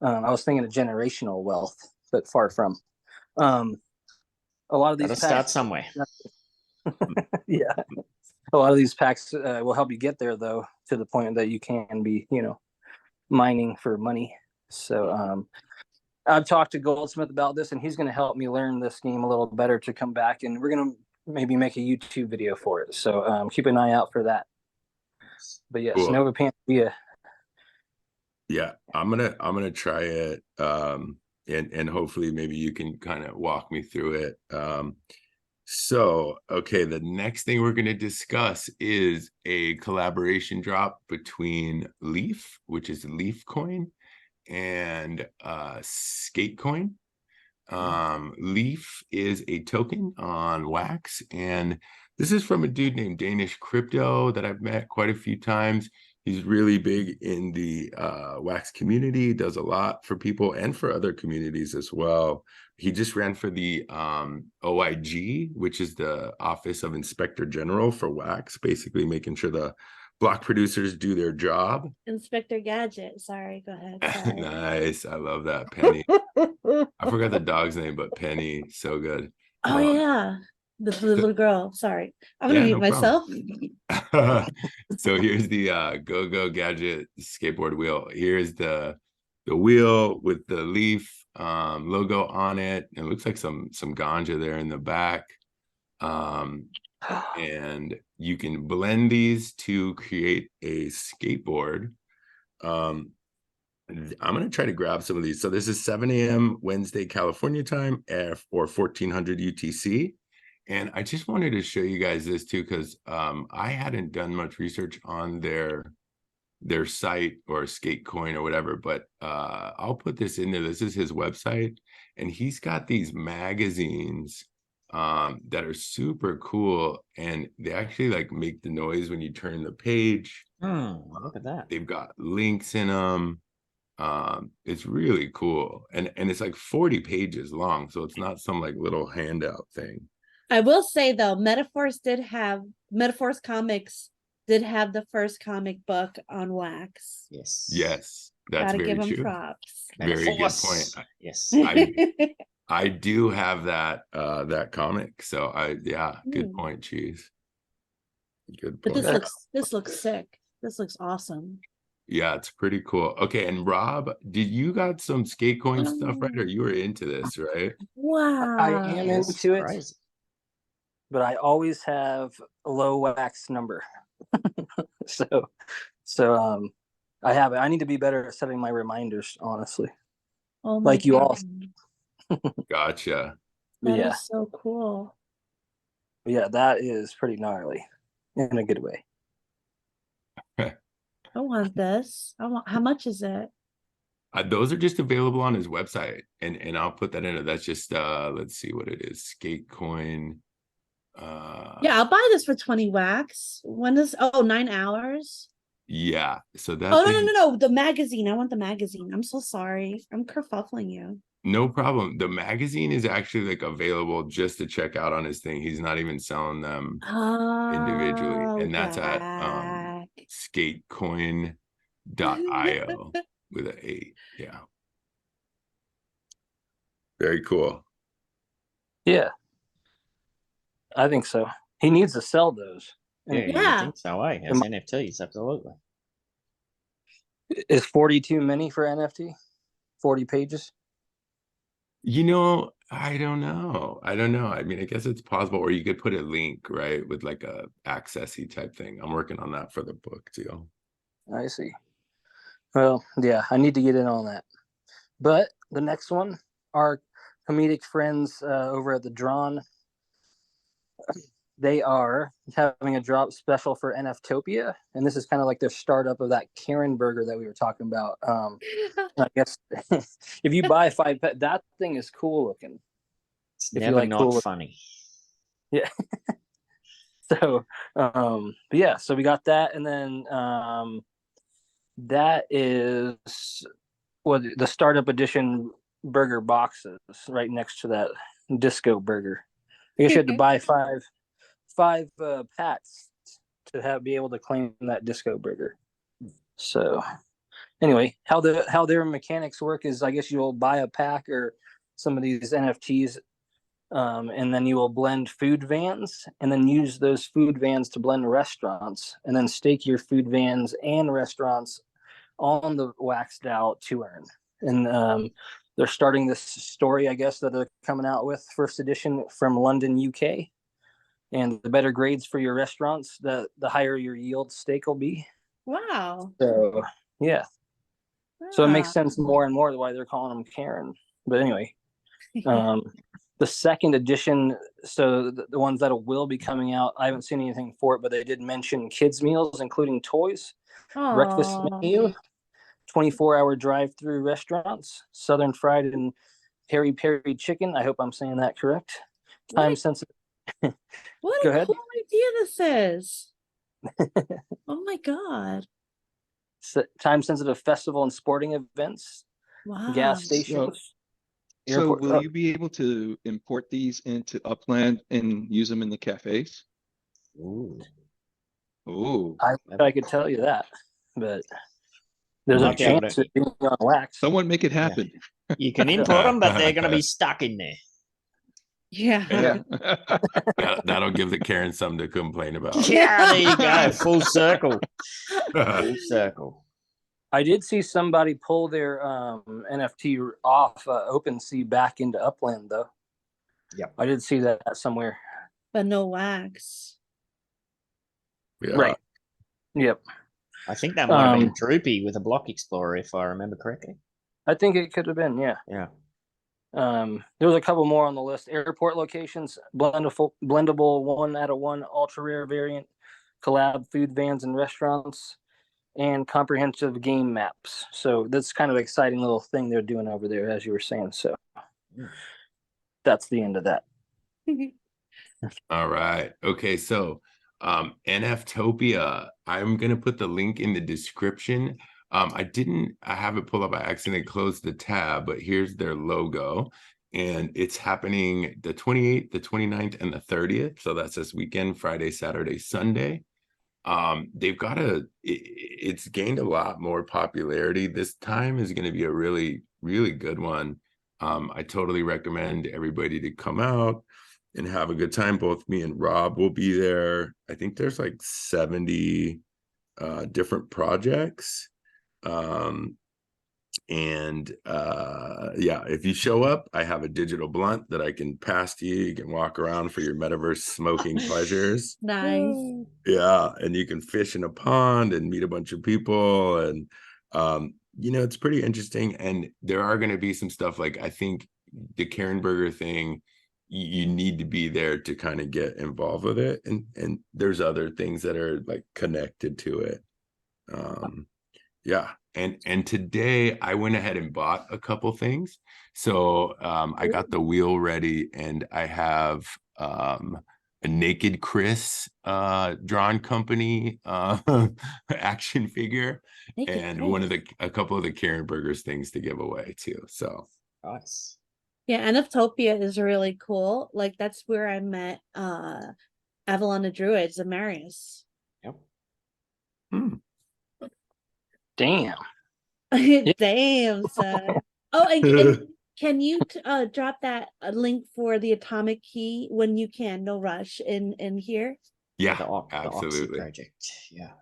I was thinking of generational wealth, but far from. A lot of these Gotta packs, start somewhere. yeah, a lot of these packs will help you get there, though, to the point that you can be, mining for money. So I've talked to Goldsmith about this, and he's going to help me learn this game a little better to come back, and we're going to maybe make a YouTube video for it. So keep an eye out for that. But yes, Cool. Nova Pangea. Yeah, I'm gonna try it, and hopefully maybe you can kind of walk me through it. So okay, the next thing we're gonna discuss is a collaboration drop between Leaf, which is Leaf Coin, and Skatecoin. Leaf is a token on Wax, and this is from a dude named Danish Crypto that I've met quite a few times. He's really big in the wax community, does a lot for people and for other communities as well. He just ran for the OIG, which is the Office of Inspector General for wax, basically making sure the block producers do their job. Inspector Gadget. Sorry, go ahead. Sorry. Nice. I love that, Penny. I forgot the dog's name, but Penny, so good. Oh yeah, the little girl. Sorry, I'm gonna Yeah, mute no problem. myself. So here's the Go Gadget skateboard wheel. Here's the wheel with the leaf logo on it. It looks like some ganja there in the back. And you can blend these to create a skateboard. I'm going to try to grab some of these. So this is 7 a.m. Wednesday, California time, or 1400 UTC. And I just wanted to show you guys this too, because I hadn't done much research on their site or SkateCoin or whatever, but I'll put this in there. This is his website, and he's got these magazines that are super cool, and they actually like make the noise when you turn the page. Look at that. They've got links in them. It's really cool, and it's like 40 pages long, so it's not some like little handout thing. I will say though, Metaverse Comics did have the first comic book on wax. Yes, that's Gotta very give them true. props. Very good Metaverse. point. Yes. I do have that comic, so good point, Cheese. Good But point. this looks sick. This looks awesome. Yeah, it's pretty cool. Okay, and Rob, did you got some SkateCoin stuff, right? Or you were into this, right? Wow. I am That's into it, crazy. but I always have a low wax number. so I have it. I need to be better at setting my reminders, honestly. Oh my Like you all. Gotcha. That Yeah. is so cool. Yeah, that is pretty gnarly in a good way. I want this. How much is it? Those are just available on his website, and I'll put that in it. That's just let's see what it is. SkateCoin. Yeah, I'll buy this for 20 wax. When is 9 hours? Yeah. So that No. The magazine. I want the magazine. I'm so sorry. I'm kerfuffling you. No problem. The magazine is actually like available just to check out on his thing. He's not even selling them individually. And that's at skatecoin.io with an 8. Yeah. Very cool. Yeah. I think so. He needs to sell those. Yeah. I think so, eh? As NFTs, absolutely. Is 42 many for NFT? 40 pages? You know, I don't know. I mean, I guess it's possible, or you could put a link, right, with like a accessy type thing. I'm working on that for the book deal. I see. Well, yeah, I need to get in on that. But the next one, our comedic friends over at the Drawn, they are having a drop special for NFTopia, and this is kind of like their startup of that Karen burger that we were talking about. I guess if you buy 5 pet, that thing is cool looking. It's never not funny. Yeah. So, but yeah, so we got that, and then that is the startup edition burger boxes right next to that disco burger. I guess you had to buy five packs to be able to claim that disco burger. So anyway, how their mechanics work is, I guess you'll buy a pack or some of these NFTs, and then you will blend food vans, and then use those food vans to blend restaurants, and then stake your food vans and restaurants on the waxed out to earn. And they're starting this story, I guess, that they're coming out with, first edition from London, UK. And the better grades for your restaurants, the higher your yield stake will be. Wow. So yeah. So it makes sense more and more why they're calling them Karen. But anyway, the second edition, so the ones that will be coming out, I haven't seen anything for it, but they did mention kids meals, including toys, breakfast menu, 24-hour drive-through restaurants, Southern Fried and Peri Peri chicken. I hope I'm saying that correct. Time sensitive. What Go a ahead. cool idea this is. Oh my God. time sensitive festival and sporting events, Wow. gas stations, So airport. will you be able to import these into Upland and use them in the cafes? Ooh. Oh, I could tell you that, but there's a Might be able chance to- of being on wax. someone make it happen. You can import them, but they're going to be stuck in there. Yeah. Yeah. That'll give the Karen something to complain about. Yeah, there you go. Full circle. Full circle. I did see somebody pull their NFT off OpenSea back into Upland though. Yep. I did see that somewhere. But no wax. Yeah. Right. Yep. I think that might have been Droopy with a Block Explorer, if I remember correctly. I think it could have been, yeah. Yeah. There was a couple more on the list. Airport locations, blendable 1/1 ultra rare variant, collab food vans and restaurants, and comprehensive game maps. So that's kind of an exciting little thing they're doing over there, as you were saying. So that's the end of that. All right. Okay. So, NFTopia, I'm going to put the link in the description. I have it pulled up. I accidentally closed the tab, but here's their logo, and it's happening the 28th, the 29th, and the 30th. So that's this weekend, Friday, Saturday, Sunday. They've got it's gained a lot more popularity. This time is going to be a really, really good one. I totally recommend everybody to come out and have a good time. Both me and Rob will be there. I think there's like 70 different projects. Yeah, if you show up, I have a digital blunt that I can pass to you. You can walk around for your metaverse smoking pleasures. Nice. Yeah, and you can fish in a pond and meet a bunch of people, and it's pretty interesting. And there are going to be some stuff like, I think the Karen Burger thing, you need to be there to kind of get involved with it, and there's other things that are like connected to it. Yeah, and today I went ahead and bought a couple things. So I got the wheel ready, and I have a Naked Chris drawn company action figure, and a couple of the Karen Burgers things to give away too. So Nice. Yeah, NFTopia is really cool. Like that's where I met Avalon the Druids and Marius. Yep. Damn. Damn, son. Oh, and can you drop that link for the atomic key when you can? No rush in here. yeah, The Oxy absolutely. project. Yeah.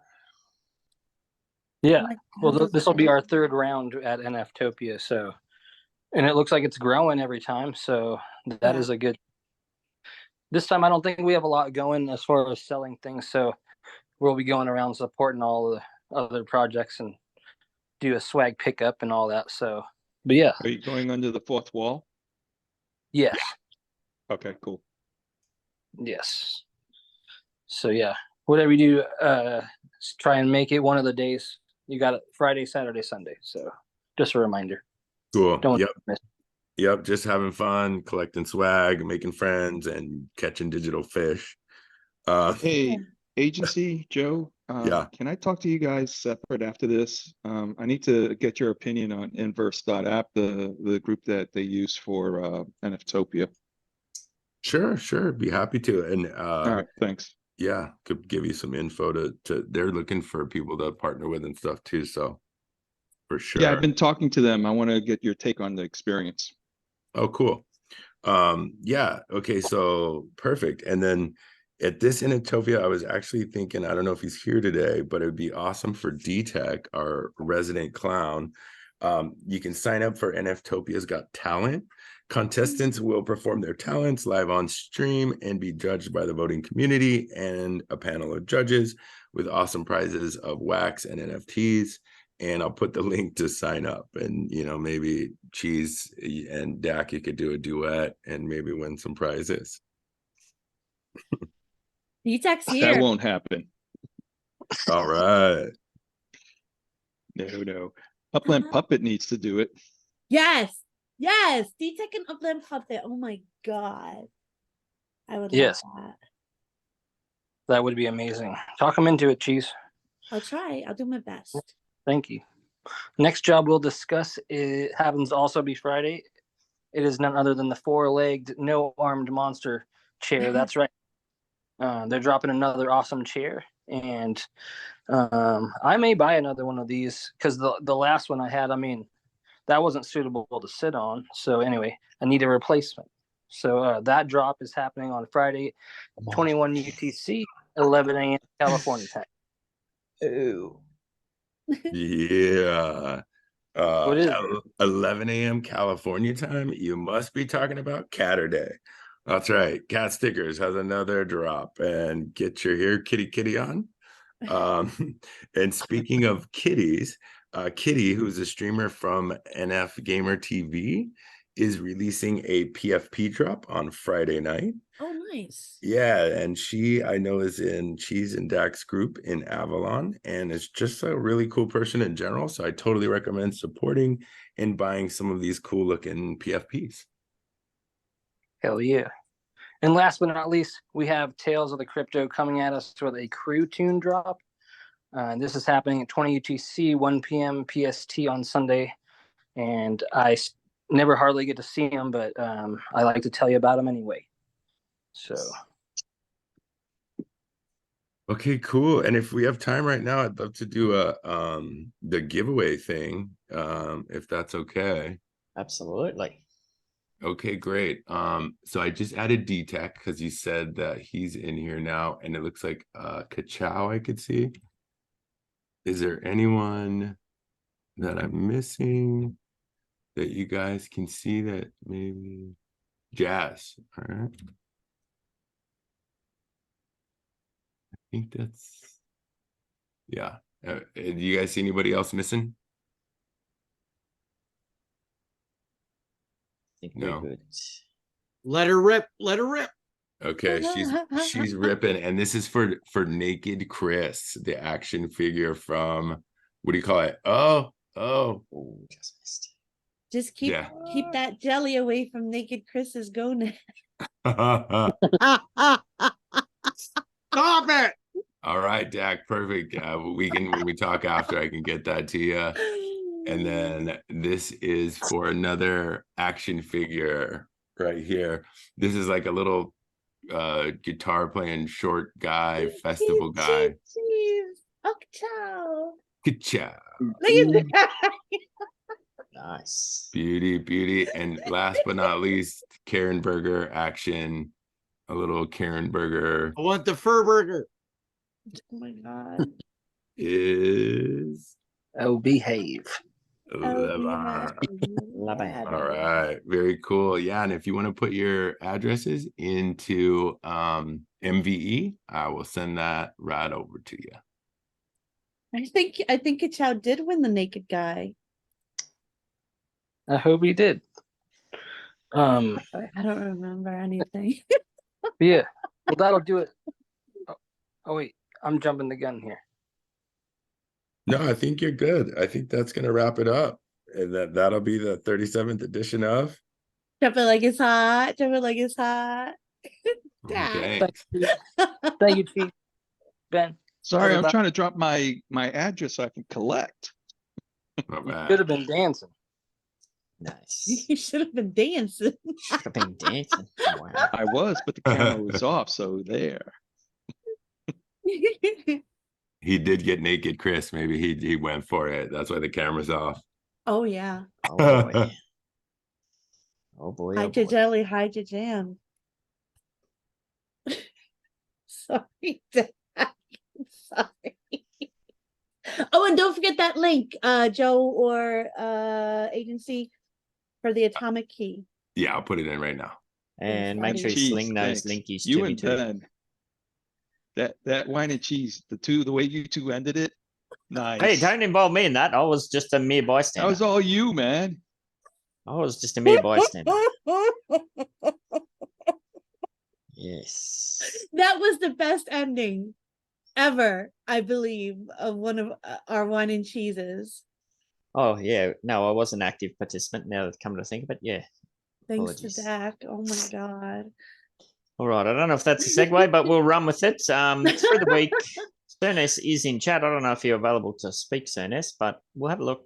Yeah. Like, Well, this will be our third round at NFTopia. So, and it looks like it's growing every time. So that is a good. This time, I don't think we have a lot going as far as selling things. So we'll be going around supporting all the other projects and do a swag pickup and all that. So, but yeah. Are you going under the fourth wall? Yes. Okay, cool. Yes. So yeah, whatever you do, try and make it one of the days. You got it Friday, Saturday, Sunday. So just a reminder. Cool. Don't miss. Yep. Just having fun, collecting swag, making friends, and catching digital fish. Hey, agency, Joe. Yeah. Can I talk to you guys separate after this? I need to get your opinion on Inverse.app, the group that they use for NFTopia. Sure. Be happy to. And All right, thanks. yeah, could give you some info to they're looking for people to partner with and stuff too. So for sure. Yeah, I've been talking to them. I want to get your take on the experience. Oh, cool. Yeah. Okay. So perfect. And then at this Inutopia, I was actually thinking, I don't know if he's here today, but it would be awesome for D-Tech, our resident clown. You can sign up for NFTopia's Got Talent. Contestants will perform their talents live on stream and be judged by the voting community and a panel of judges with awesome prizes of wax and NFTs. And I'll put the link to sign up, and maybe Cheese and Dak, you could do a duet and maybe win some prizes. D-Tech's here. That won't happen. All right. No. Upland Puppet needs to do it. Yes. D-Tech and Upland Puppet. Oh my god. I would love that. That would be amazing. Talk them into it, Cheese. I'll try. I'll do my best. Thank you. Next job we'll discuss, it happens to also be Friday. It is none other than the four-legged, no-armed monster chair. That's right. They're dropping another awesome chair, and I may buy another one of these because the last one I had, I mean, that wasn't suitable to sit on. So anyway, I need a replacement. So that drop is happening on Friday, 21 UTC, 11 a.m. California time. Ooh. Yeah. What is it? 11 a.m. California time. You must be talking about Catterday. That's right. Cat Stickers has another drop, and get your here kitty on. And speaking of kitties, Kitty, who's a streamer from NF Gamer TV, is releasing a PFP drop on Friday night. Oh, nice. Yeah, and she, I know, is in Cheese and Dax group in Avalon, and is just a really cool person in general. So I totally recommend supporting and buying some of these cool looking PFPs. Hell yeah. And last but not least, we have Tales of the Crypto coming at us with a crew tune drop. This is happening at 20 UTC, 1 p.m. PST on Sunday. And I never hardly get to see them, but I like to tell you about them anyway. So. Okay, cool. And if we have time right now, I'd love to do the giveaway thing, if that's okay. Absolutely. Okay, great. So I just added D-Tech because he said that he's in here now, and it looks like Kachow I could see. Is there anyone that I'm missing that you guys can see that maybe Jazz? All right. I think that's, yeah. Do you guys see anybody else missing? I think No. we're good. Let her rip. Let her rip. Okay, she's ripping, and this is for Naked Chris, the action figure from, what do you call it? Oh, Ooh, just missed Just keep that jelly away from Naked Chris's gonad. All Stop it. right, Dak, perfect. We can, when we talk after, I can get that to you. And then this is for another action figure right here. This is like a little guitar playing short guy, festival guy. Octo. Good job. Look at that. Nice. Beauty. And last but not least, Karen Burger action. A little Karen Burger I want the fur burger. Oh my god. is Oh, behave. Levan. Love it. All right, very cool. Yeah, and if you want to put your addresses into MVE, I will send that right over to you. I think Kachow did win the naked guy. I hope he did. I don't remember anything. Yeah. Well, that'll do it. Oh wait, I'm jumping the gun here. No, I think you're good. I think that's gonna wrap it up. And that'll be the 37th edition of Jump it like it's hot. Jump it like it's hot. Okay. Thank you, Chief. Ben. Sorry, I'm Everybody- trying to drop my address so I can collect. Not You bad. should have been dancing. Nice. You should have been dancing. Should have been dancing. Wow. I was, but the camera was off, so there. He did get Naked Chris. Maybe he went for it. That's why the camera's off. Oh yeah. Oh boy. Oh boy. Oh Hide your boy. jelly, hide your jam. Sorry, Dad. Sorry. Oh, and don't forget that link, Joe or agency for the atomic key. Yeah, I'll put it in right now. And make sure you Cheese, sling those thanks. linkies You to me and too. Ben. That wine and cheese, the way you two ended it, nice. Hey, don't involve me in that. I was just a mere That bystander. was all you, man. I was just a mere bystander. Yes. That was the best ending ever, I believe, of one of our wine and cheeses. Oh yeah. No, I was an active participant. Now that come to think of it, yeah. Thanks Apologies. to Dak. Oh my god. All right. I don't know if that's a segue, but we'll run with it. Through the week, Cernes is in chat. I don't know if you're available to speak, Cernes, but we'll have a look.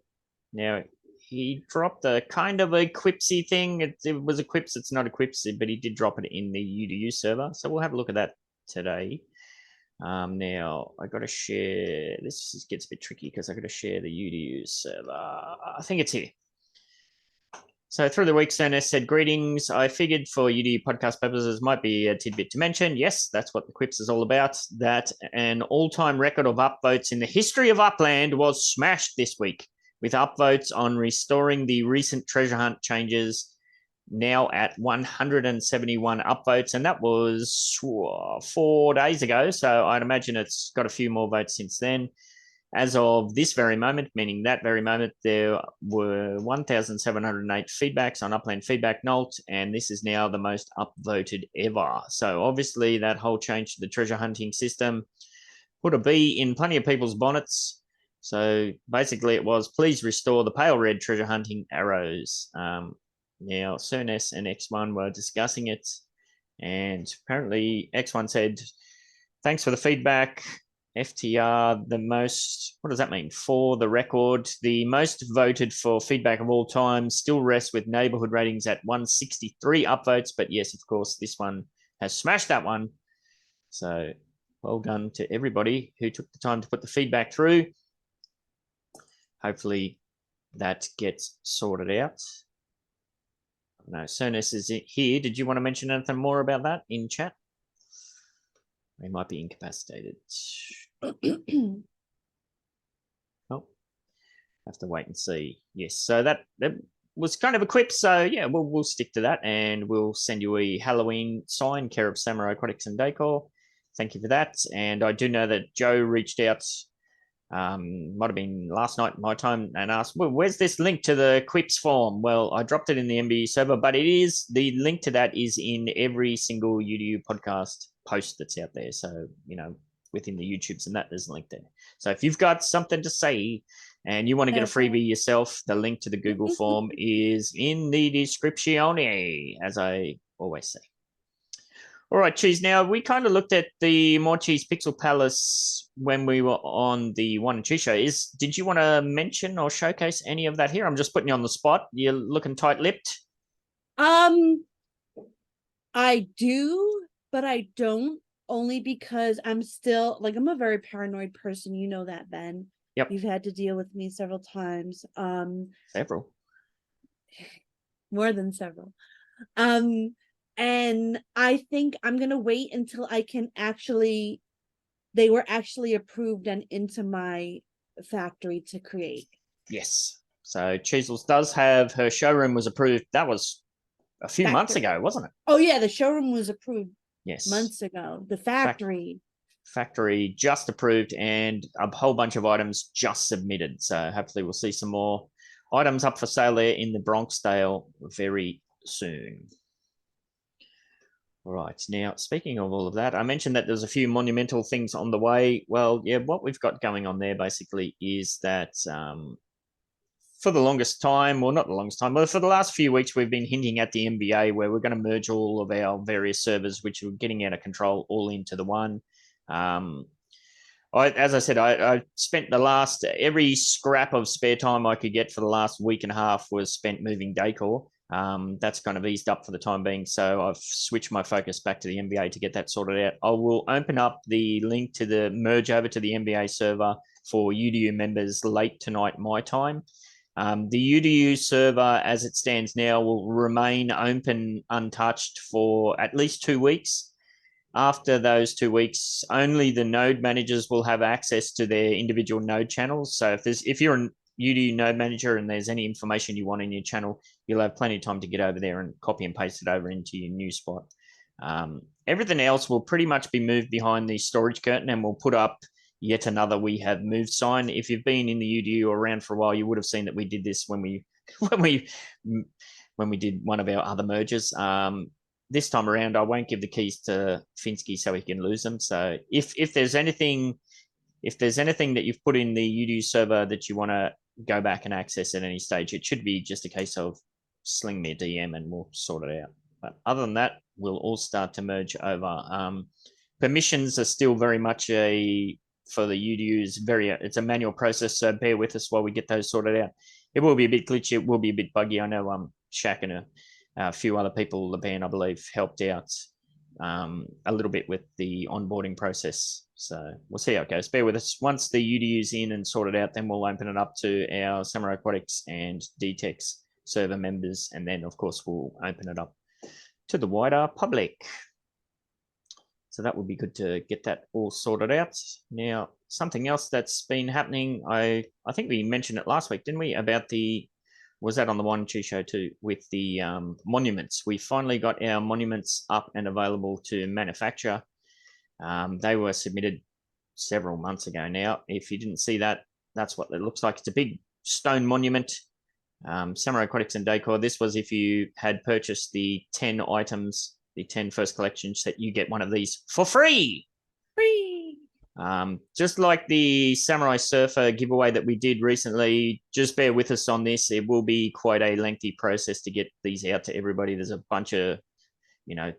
Now, he dropped a kind of a Quipsy thing. It was a Quips. It's not a Quipsy, but he did drop it in the UDU server. So we'll have a look at that today. Now, I got to share. This gets a bit tricky because I got to share the UDU server. I think it's here. So through the week, Cernes said, greetings. I figured for UDU podcast purposes might be a tidbit to mention. Yes, that's what the Quips is all about. That an all-time record of upvotes in the history of Upland was smashed this week, with upvotes on restoring the recent treasure hunt changes now at 171 upvotes. And that was 4 days ago. So I'd imagine it's got a few more votes since then. As of this very moment, meaning that very moment, there were 1,708 feedbacks on Upland Feedback Note, and this is now the most upvoted ever. So obviously that whole change to the treasure hunting system put a bee in plenty of people's bonnets. So basically it was, please restore the pale red treasure hunting arrows. Now, Cernes and X1 were discussing it, and apparently X1 said, thanks for the feedback. FTR, the most, what does that mean? For the record, the most voted for feedback of all time still rests with neighborhood ratings at 163 upvotes. But yes, of course, this one has smashed that one. So well done to everybody who took the time to put the feedback through. Hopefully that gets sorted out. No, Cernes is here. Did you want to mention anything more about that in chat? They might be incapacitated. Oh, have to wait and see. Yes, so that was kind of a quip. So yeah, we'll stick to that, and we'll send you a Halloween sign, care of Samurai Aquatics and Decor. Thank you for that. And I do know that Joe reached out, might have been last night my time, and asked, well, where's this link to the quips form? Well, I dropped it in the MBE server, but the link to that is in every single UDU podcast post that's out there. So, within the YouTubes and that, there's a link there. So if you've got something to say and you want to get a freebie yourself, the link to the Google form is in the description, as I always say. All right, Cheese. Now, we kind of looked at the More Cheese Pixel Palace when we were on the One and Cheese show. Did you want to mention or showcase any of that here? I'm just putting you on the spot. You're looking tight-lipped. I do, but I don't, only because I'm still, I'm a very paranoid person. You know that, Ben. Yep. You've had to deal with me several times. Several. More than several. And I think I'm going to wait until I can they were actually approved and into my factory to create. Yes. So Cheezels does have, her showroom was approved. That was a few months ago, wasn't it? Oh yeah, the showroom was approved. Yes. Months ago. The factory. Factory just approved, and a whole bunch of items just submitted. So hopefully we'll see some more items up for sale there in the Bronxdale very soon. All right. Now, speaking of all of that, I mentioned that there's a few monumental things on the way. Well, yeah, what we've got going on there basically is that for the longest time, well, not the longest time, but for the last few weeks, we've been hinting at the NBA where we're going to merge all of our various servers, which are getting out of control, all into the one. As I said, I spent every scrap of spare time I could get for the last week and a half was spent moving Decor. That's kind of eased up for the time being. So I've switched my focus back to the NBA to get that sorted out. I will open up the link to the merge over to the NBA server for UDU members late tonight, my time. The UDU server, as it stands now, will remain open untouched for at least 2 weeks. After those 2 weeks, only the node managers will have access to their individual node channels. So if you're a UDU node manager and there's any information you want in your channel, you'll have plenty of time to get over there and copy and paste it over into your new spot. Everything else will pretty much be moved behind the storage curtain, and we'll put up yet another "we have moved" sign. If you've been in the UDU around for a while, you would have seen that we did this when we did one of our other mergers. This time around, I won't give the keys to Finsky so he can lose them. So if there's anything that you've put in the UDU server that you want to go back and access at any stage, it should be just a case of sling me a DM and we'll sort it out. But other than that, we'll all start to merge over. Permissions are still very much a for the UDUs. It's a manual process, so bear with us while we get those sorted out. It will be a bit glitchy. It will be a bit buggy. I know Shaq and a few other people, the band, I believe, helped out a little bit with the onboarding process. So we'll see how it goes. Bear with us. Once the UDU's in and sorted out, then we'll open it up to our Samurai Aquatics and DTEX server members. And then, of course, we'll open it up to the wider public. So that would be good to get that all sorted out. Now, something else that's been happening, I think we mentioned it last week, didn't we? About was that on the 1-2 show too, with the monuments. We finally got our monuments up and available to manufacture. They were submitted several months ago now. If you didn't see that, that's what it looks like. It's a big stone monument. Samurai Aquatics and Decor. This was if you had purchased the 10 items, the 10 first collection set, you get one of these for free. Free. Just like the Samurai Surfer giveaway that we did recently, just bear with us on this. It will be quite a lengthy process to get these out to everybody. There's a bunch of,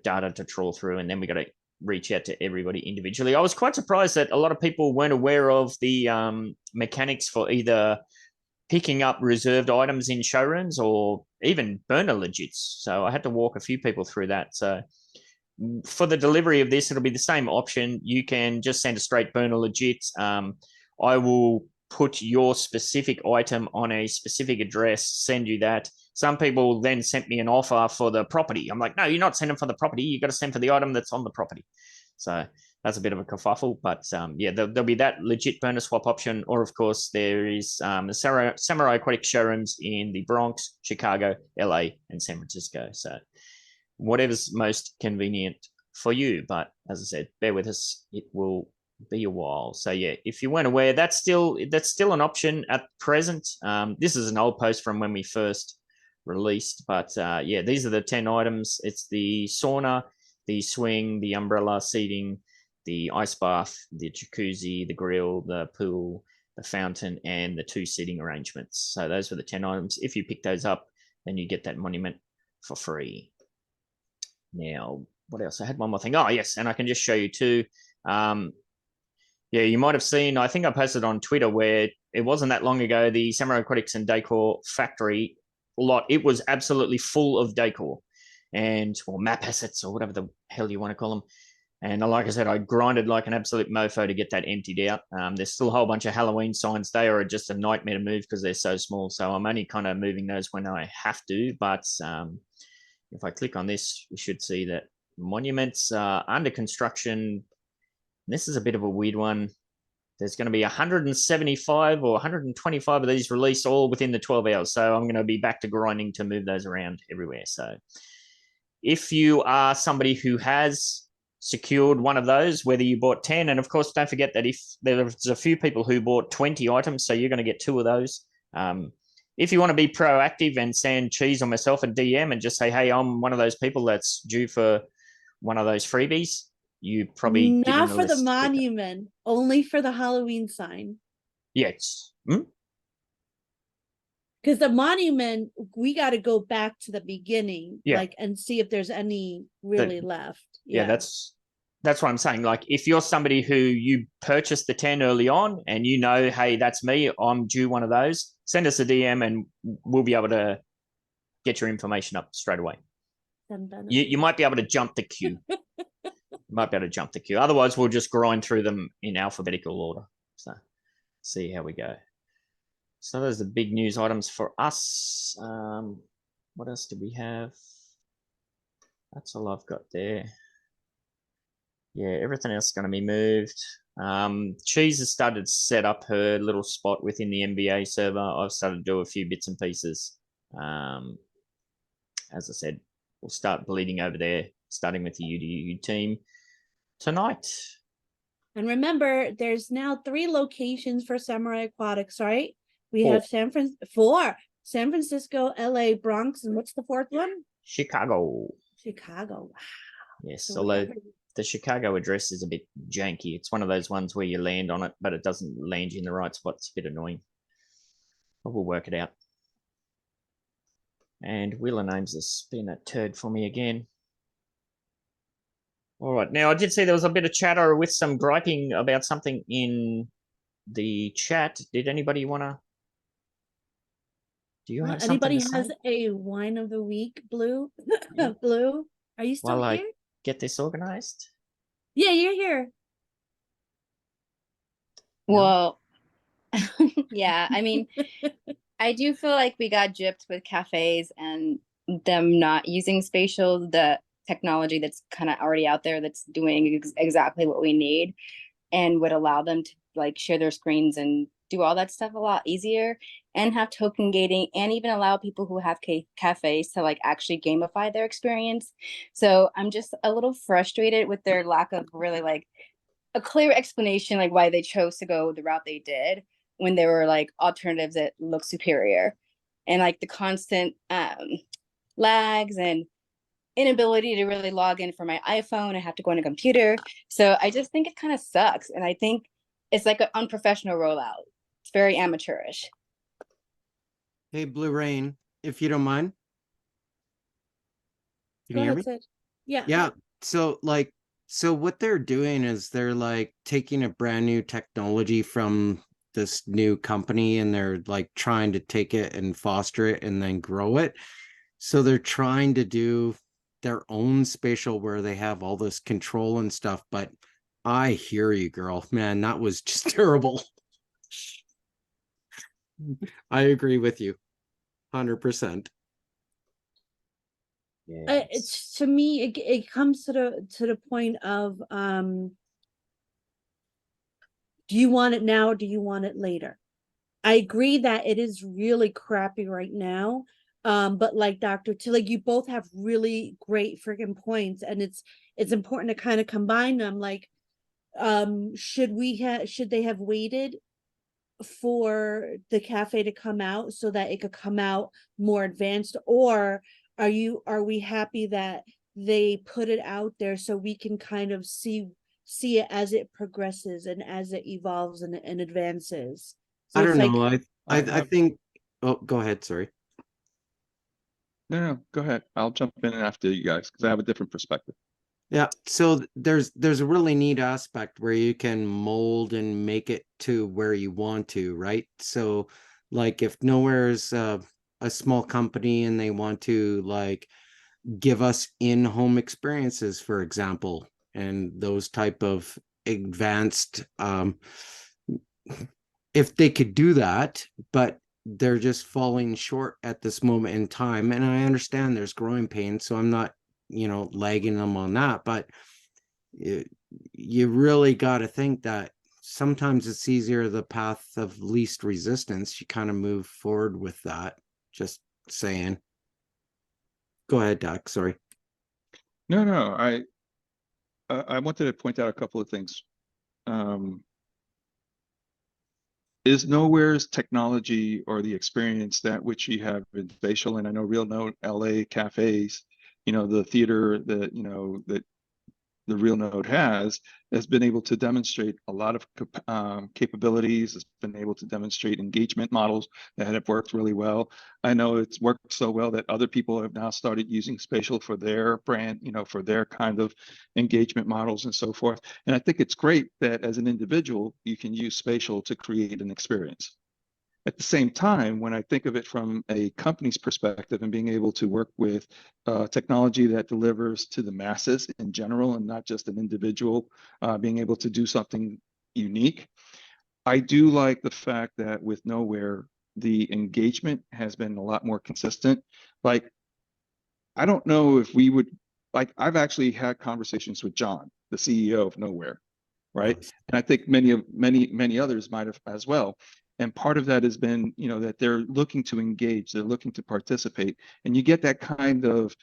data to trawl through, and then we got to reach out to everybody individually. I was quite surprised that a lot of people weren't aware of the mechanics for either picking up reserved items in showrooms or even burner legits. So I had to walk a few people through that. So for the delivery of this, it'll be the same option. You can just send a straight burner legit. I will put your specific item on a specific address, send you that. Some people then sent me an offer for the property. I'm like, no, you're not sending for the property. You got to send for the item that's on the property. So that's a bit of a kerfuffle, but there'll be that legit burner swap option. Or of course, there is the Samurai Aquatic showrooms in the Bronx, Chicago, LA, and San Francisco. So whatever's most convenient for you. But as I said, bear with us. It will be a while. So yeah, if you weren't aware, that's still an option at present. This is an old post from when we first released, but these are the 10 items. It's the sauna, the swing, the umbrella seating, the ice bath, the jacuzzi, the grill, the pool, the fountain, and the 2 seating arrangements. So those were the 10 items. If you pick those up, then you get that monument for free. Now, what else? I had one more thing. Oh, yes, and I can just show you too. You might have seen, I think I posted on Twitter where it wasn't that long ago, the Samurai Aquatics and Decor factory lot, it was absolutely full of decor or map assets or whatever the hell you want to call them. And like I said, I grinded like an absolute mofo to get that emptied out. There's still a whole bunch of Halloween signs. They are just a nightmare to move because they're so small. So I'm only kind of moving those when I have to. But if I click on this, we should see that monuments are under construction. This is a bit of a weird one. There's going to be 175 or 125 of these released all within the 12 hours. So I'm going to be back to grinding to move those around everywhere. So if you are somebody who has secured one of those, whether you bought 10, and of course, don't forget that if there's a few people who bought 20 items, so you're going to get 2 of those. If you want to be proactive and send Cheese or myself a DM and just say, hey, I'm one of those people that's due for one of those freebies, you probably not for the monument, only for the Halloween sign. Yes. Because the monument, we got to go back to the beginning, and see if there's any really left. Yeah, that's what I'm saying. Like, if you're somebody who you purchased the 10 early on and you know, hey, that's me, I'm due one of those, send us a DM and we'll be able to get your information up straight away. You might be able to jump the queue. Otherwise, we'll just grind through them in alphabetical order. So see how we go. So those are the big news items for us. What else do we have? That's all I've got there. Yeah, everything else is going to be moved. Cheese has started to set up her little spot within the NBA server. I've started to do a few bits and pieces. As I said, we'll start bleeding over there, starting with the UDU team tonight. And remember, there's now 3 locations for Samurai Aquatics, right? We 4. have San Francisco, LA, Bronx, and what's the 4th one? Chicago. Wow. Yes, so although the Chicago address is a bit janky. It's one of those ones where you land on it, but it doesn't land you in the right spot. It's a bit annoying. But we'll work it out. And Wheeler Names has been a turd for me again. All right. Now I did see there was a bit of chatter with some griping about something in the chat. Did anybody want to? Do you have something Anybody to say? has a wine of the week, Blue? Yeah. Blue, are you still While I here? get this organized. Yeah, you're here. Well, yeah, I mean, I do feel like we got gypped with cafes and them not using spatial, the technology that's kind of already out there that's doing exactly what we need and would allow them to like share their screens and do all that stuff a lot easier and have token gating and even allow people who have cafes to like actually gamify their experience. So I'm just a little frustrated with their lack of really like a clear explanation like why they chose to go the route they did when there were like alternatives that look superior, and like the constant lags and inability to really log in for my iPhone. I have to go on a computer. So I just think it kind of sucks. And I think it's like an unprofessional rollout. It's very amateurish. Hey, Blue Rain, if you don't mind. Can Go you hear ahead, me? Sid. Yeah. Yeah. So what they're doing is they're like taking a brand new technology from this new company and they're like trying to take it and foster it and then grow it. So they're trying to do their own spatial where they have all this control and stuff. But I hear you, girl. Man, that was just terrible. I agree with you 100%. Yeah. It's to me, it comes to the point of do you want it now or do you want it later? I agree that it is really crappy right now. But like Dr. T, like you both have really great freaking points, and it's important to kind of combine them. Like, should they have waited for the cafe to come out so that it could come out more advanced, or are we happy that they put it out there so we can kind of see it as it progresses and as it evolves and advances? So I it's don't like, know. I think. Oh, go ahead. Sorry. No, go ahead. I'll jump in after you guys because I have a different perspective. Yeah, so there's a really neat aspect where you can mold and make it to where you want to, right? So like if Nowhere's a small company and they want to like give us in-home experiences, for example, and those type of advanced if they could do that, but they're just falling short at this moment in time. And I understand there's growing pains, so I'm not, lagging them on that, but you really got to think that sometimes it's easier the path of least resistance. You kind of move forward with that. Just saying. Go ahead, Doc. Sorry. No, I wanted to point out a couple of things. Is Nowhere's technology or the experience that which you have in spatial, and I know Real Note LA cafes, the theater that that the Real Note has been able to demonstrate a lot of capabilities. It's been able to demonstrate engagement models that have worked really well. I know it's worked so well that other people have now started using spatial for their brand, for their kind of engagement models and so forth. And I think it's great that as an individual, you can use spatial to create an experience. At the same time, when I think of it from a company's perspective and being able to work with technology that delivers to the masses in general and not just an individual being able to do something unique, I do like the fact that with Nowhere, the engagement has been a lot more consistent. Like, I don't know if we would, like, I've actually had conversations with John, the CEO of Nowhere, right? And I think many others might have as well. And part of that has been, that they're looking to engage, they're looking to participate, and you get that kind of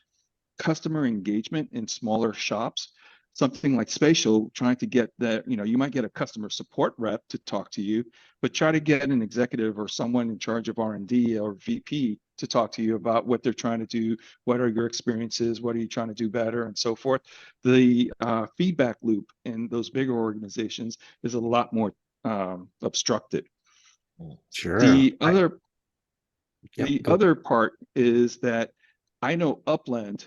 customer engagement in smaller shops. Something like spatial, trying to get that, you might get a customer support rep to talk to you, but try to get an executive or someone in charge of R&D or VP to talk to you about what they're trying to do, what are your experiences, what are you trying to do better, and so forth. The feedback loop in those bigger organizations is a lot more obstructed. Sure. The Yep, other part is that I know Upland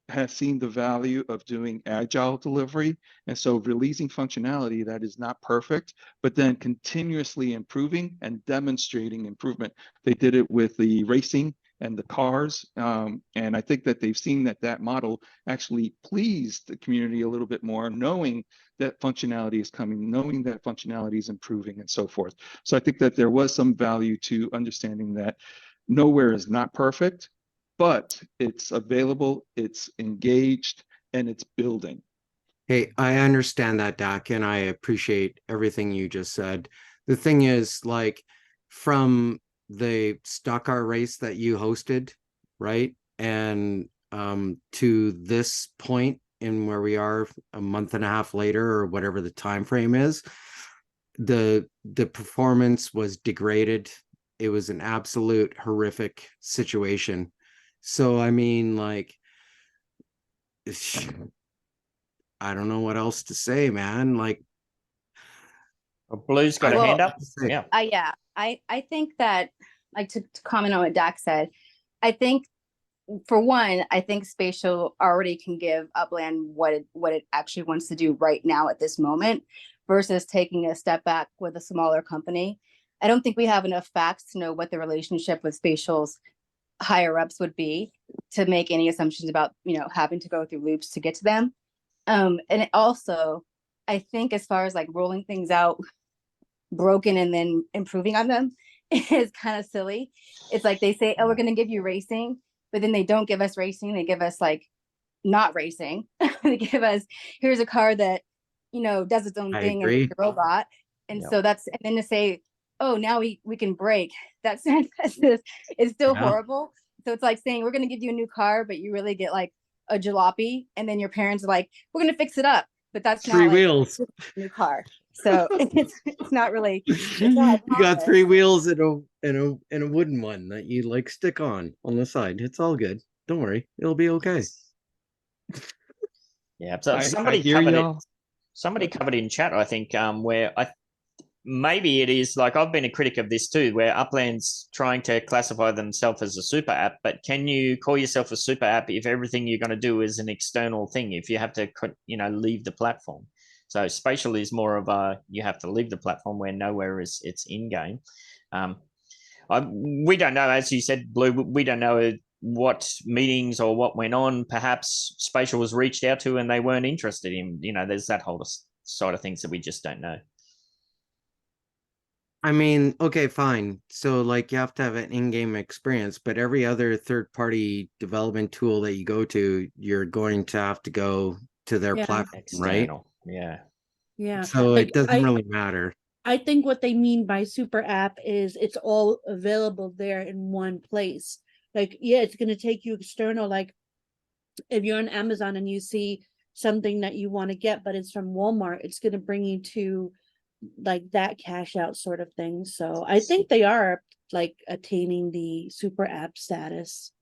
has seen the value of doing agile delivery. And so releasing functionality that is not perfect, but then continuously improving and demonstrating improvement. They did it with the racing and the cars. And I think that they've seen that that model actually pleased the community a little bit more, knowing that functionality is coming, knowing that functionality is improving and so forth. So I think that there was some value to understanding that nowhere is not perfect, but it's available, it's engaged, and it's building. Hey, I understand that, Dak, and I appreciate everything you just said. The thing is, like, from the stock car race that you hosted, right? And to this point in where we are a month and a half later, or whatever the time frame is, the performance was degraded. It was an absolute horrific situation. So I mean, like, I don't know what else to say, man. Like, Blue's got a hand up. Yeah. Yeah, I think that, like, to comment on what Dak said, I think, for one, I think Spatial already can give Upland what it actually wants to do right now at this moment, versus taking a step back with a smaller company. I don't think we have enough facts to know what the relationship with Spatial's higher ups would be to make any assumptions about, having to go through loops to get to them. And it also, I think, as far as like rolling things out broken and then improving on them, is kind of silly. It's like they say, oh, we're going to give you racing, but then they don't give us racing. They give us like not racing. They give us, here's a car that, does its own thing and it's a robot. And so and then to say, oh, now we can brake. That synthesis is still horrible. So it's like saying, we're going to give you a new car, but you really get like a jalopy. And then your parents are like, we're going to fix it up. But that's not 3 like wheels. a new car. So it's not really. You got 3 wheels and a wooden one that you like stick on the side. It's all good. Don't worry. It'll be okay. Yeah. So somebody covered it. Somebody covered in chat, I think, where maybe it is like, I've been a critic of this too, where Upland's trying to classify themselves as a super app, but can you call yourself a super app if everything you're going to do is an external thing, if you have to, leave the platform? So Spatial is more of a, you have to leave the platform, where Nowhere is, it's in-game. We don't know, as you said, Blue, we don't know what meetings or what went on. Perhaps Spatial was reached out to and they weren't interested in, there's that whole side of things that we just don't know. I mean, okay, fine. So like, you have to have an in-game experience, but every other third-party development tool that you go to, you're going to have to go to their platform, External. right? Yeah. So it doesn't really matter. I think what they mean by super app is it's all available there in one place. Like, yeah, it's going to take you external. Like, if you're on Amazon and you see something that you want to get, but it's from Walmart, it's going to bring you to like that cash out sort of thing. So I think they are like attaining the super app status.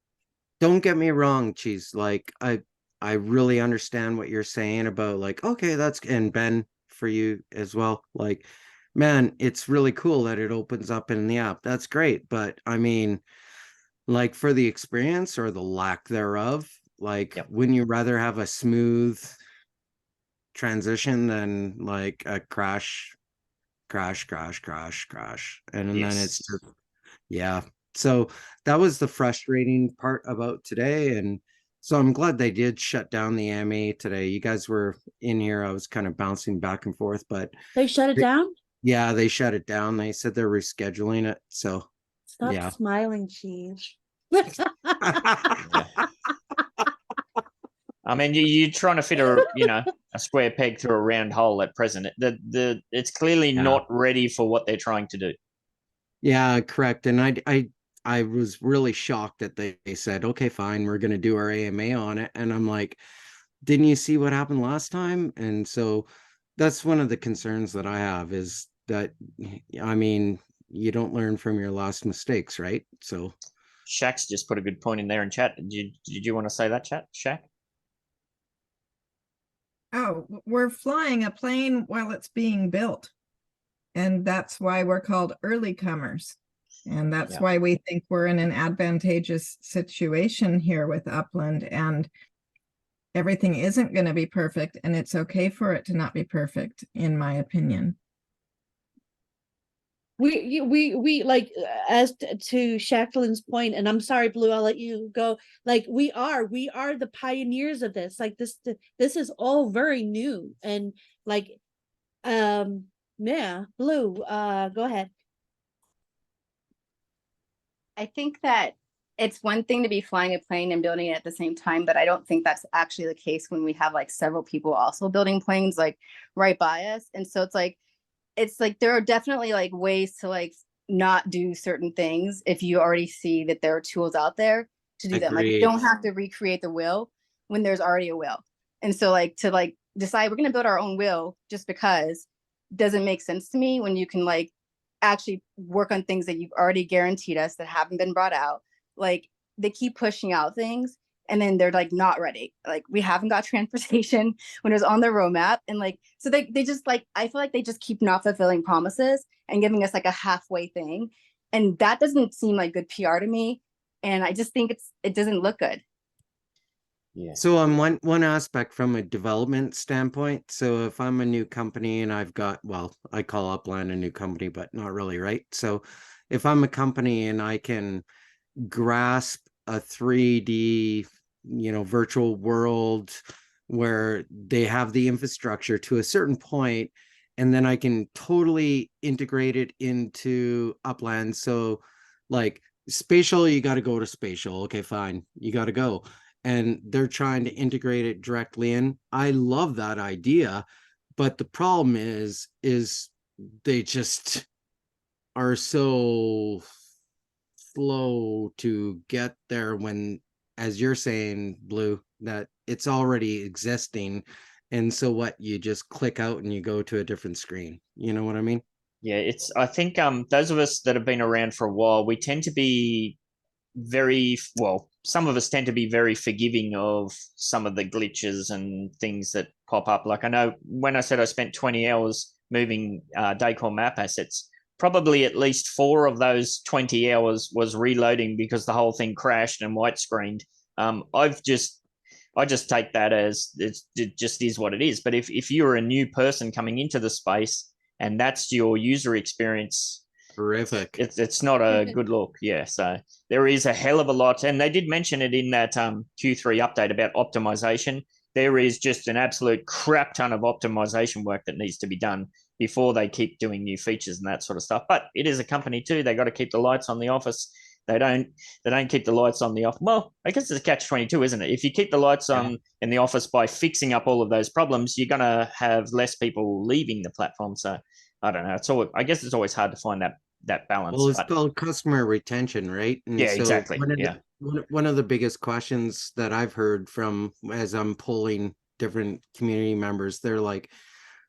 Don't get me wrong, Cheese. Like, I really understand what you're saying about, like, okay, that's, and Ben, for you as well. Like, man, it's really cool that it opens up in the app. That's great. But I mean, like, for the experience or the lack thereof, like, wouldn't you rather have a smooth transition than like a crash, and then it's just, so that was the frustrating part about today. And so I'm glad they did shut down the AMA today. You guys were in here, I was kind of bouncing back and forth, but they shut it down. Yeah, they shut it down. They said they're rescheduling it. So stop smiling, Cheese. I mean, you're trying to fit a square peg through a round hole at present. It's clearly not ready for what they're trying to do. Yeah, correct. And I was really shocked that they said, okay, fine, we're going to do our AMA on it. And I'm like, didn't you see what happened last time? And so that's one of the concerns that I have, is that, I mean, you don't learn from your last mistakes, right? So Shaq's just put a good point in there in chat. Did you want to say that, Shaq? Oh, we're flying a plane while it's being built. And that's why we're called early comers. And that's why we think we're in an advantageous situation here with Upland. And everything isn't going to be perfect, and it's okay for it to not be perfect, in my opinion. We like, as to Jacqueline's point, and I'm sorry, Blue, I'll let you go. Like, we are the pioneers of this. Like, this is all very new, and like, yeah, Blue, go ahead. I think that it's one thing to be flying a plane and building it at the same time, but I don't think that's actually the case when we have like several people also building planes like right by us. And so it's like there are definitely like ways to like not do certain things if you already see that there are tools out there to do them. Like, you don't have to recreate the wheel when there's already a wheel. And so like to like decide we're going to build our own wheel just because doesn't make sense to me, when you can like actually work on things that you've already guaranteed us that haven't been brought out. Like, they keep pushing out things and then they're like not ready. Like, we haven't got transportation when it was on the roadmap. And like, so they just like, I feel like they just keep not fulfilling promises and giving us like a halfway thing. And that doesn't seem like good PR to me. And I just think it doesn't look good. Yeah. So on one aspect from a development standpoint, so if I'm a new company and I've got, well, I call Upland a new company, but not really, right? So if I'm a company and I can grasp a 3D, virtual world where they have the infrastructure to a certain point, and then I can totally integrate it into Upland. So like spatial, you got to go to spatial. Okay, fine. You got to go. And they're trying to integrate it directly in. I love that idea, but the problem is they just are so slow to get there when, as you're saying, Blue, that it's already existing. And so what, you just click out and you go to a different screen. You know what I mean? Yeah, I think those of us that have been around for a while, we tend to be some of us tend to be very forgiving of some of the glitches and things that pop up. Like, I know when I said I spent 20 hours moving Decor map assets, probably at least 4 of those 20 hours was reloading because the whole thing crashed and white screened. I just take that as it just is what it is. But if you're a new person coming into the space and that's your user experience, horrific. It's not a good look. Yeah. So there is a hell of a lot. And they did mention it in that Q3 update about optimization. There is just an absolute crap ton of optimization work that needs to be done before they keep doing new features and that sort of stuff. But it is a company too. They got to keep the lights on the office. They don't keep the lights on the office. Well, I guess it's a catch-22, isn't it? If you keep the lights on in the office by fixing up all of those problems, you're going to have less people leaving the platform. So I don't know. I guess it's always hard to find that balance. Well, it's called customer retention, right? And yeah, so exactly. One of the biggest questions that I've heard from, as I'm polling different community members, they're like,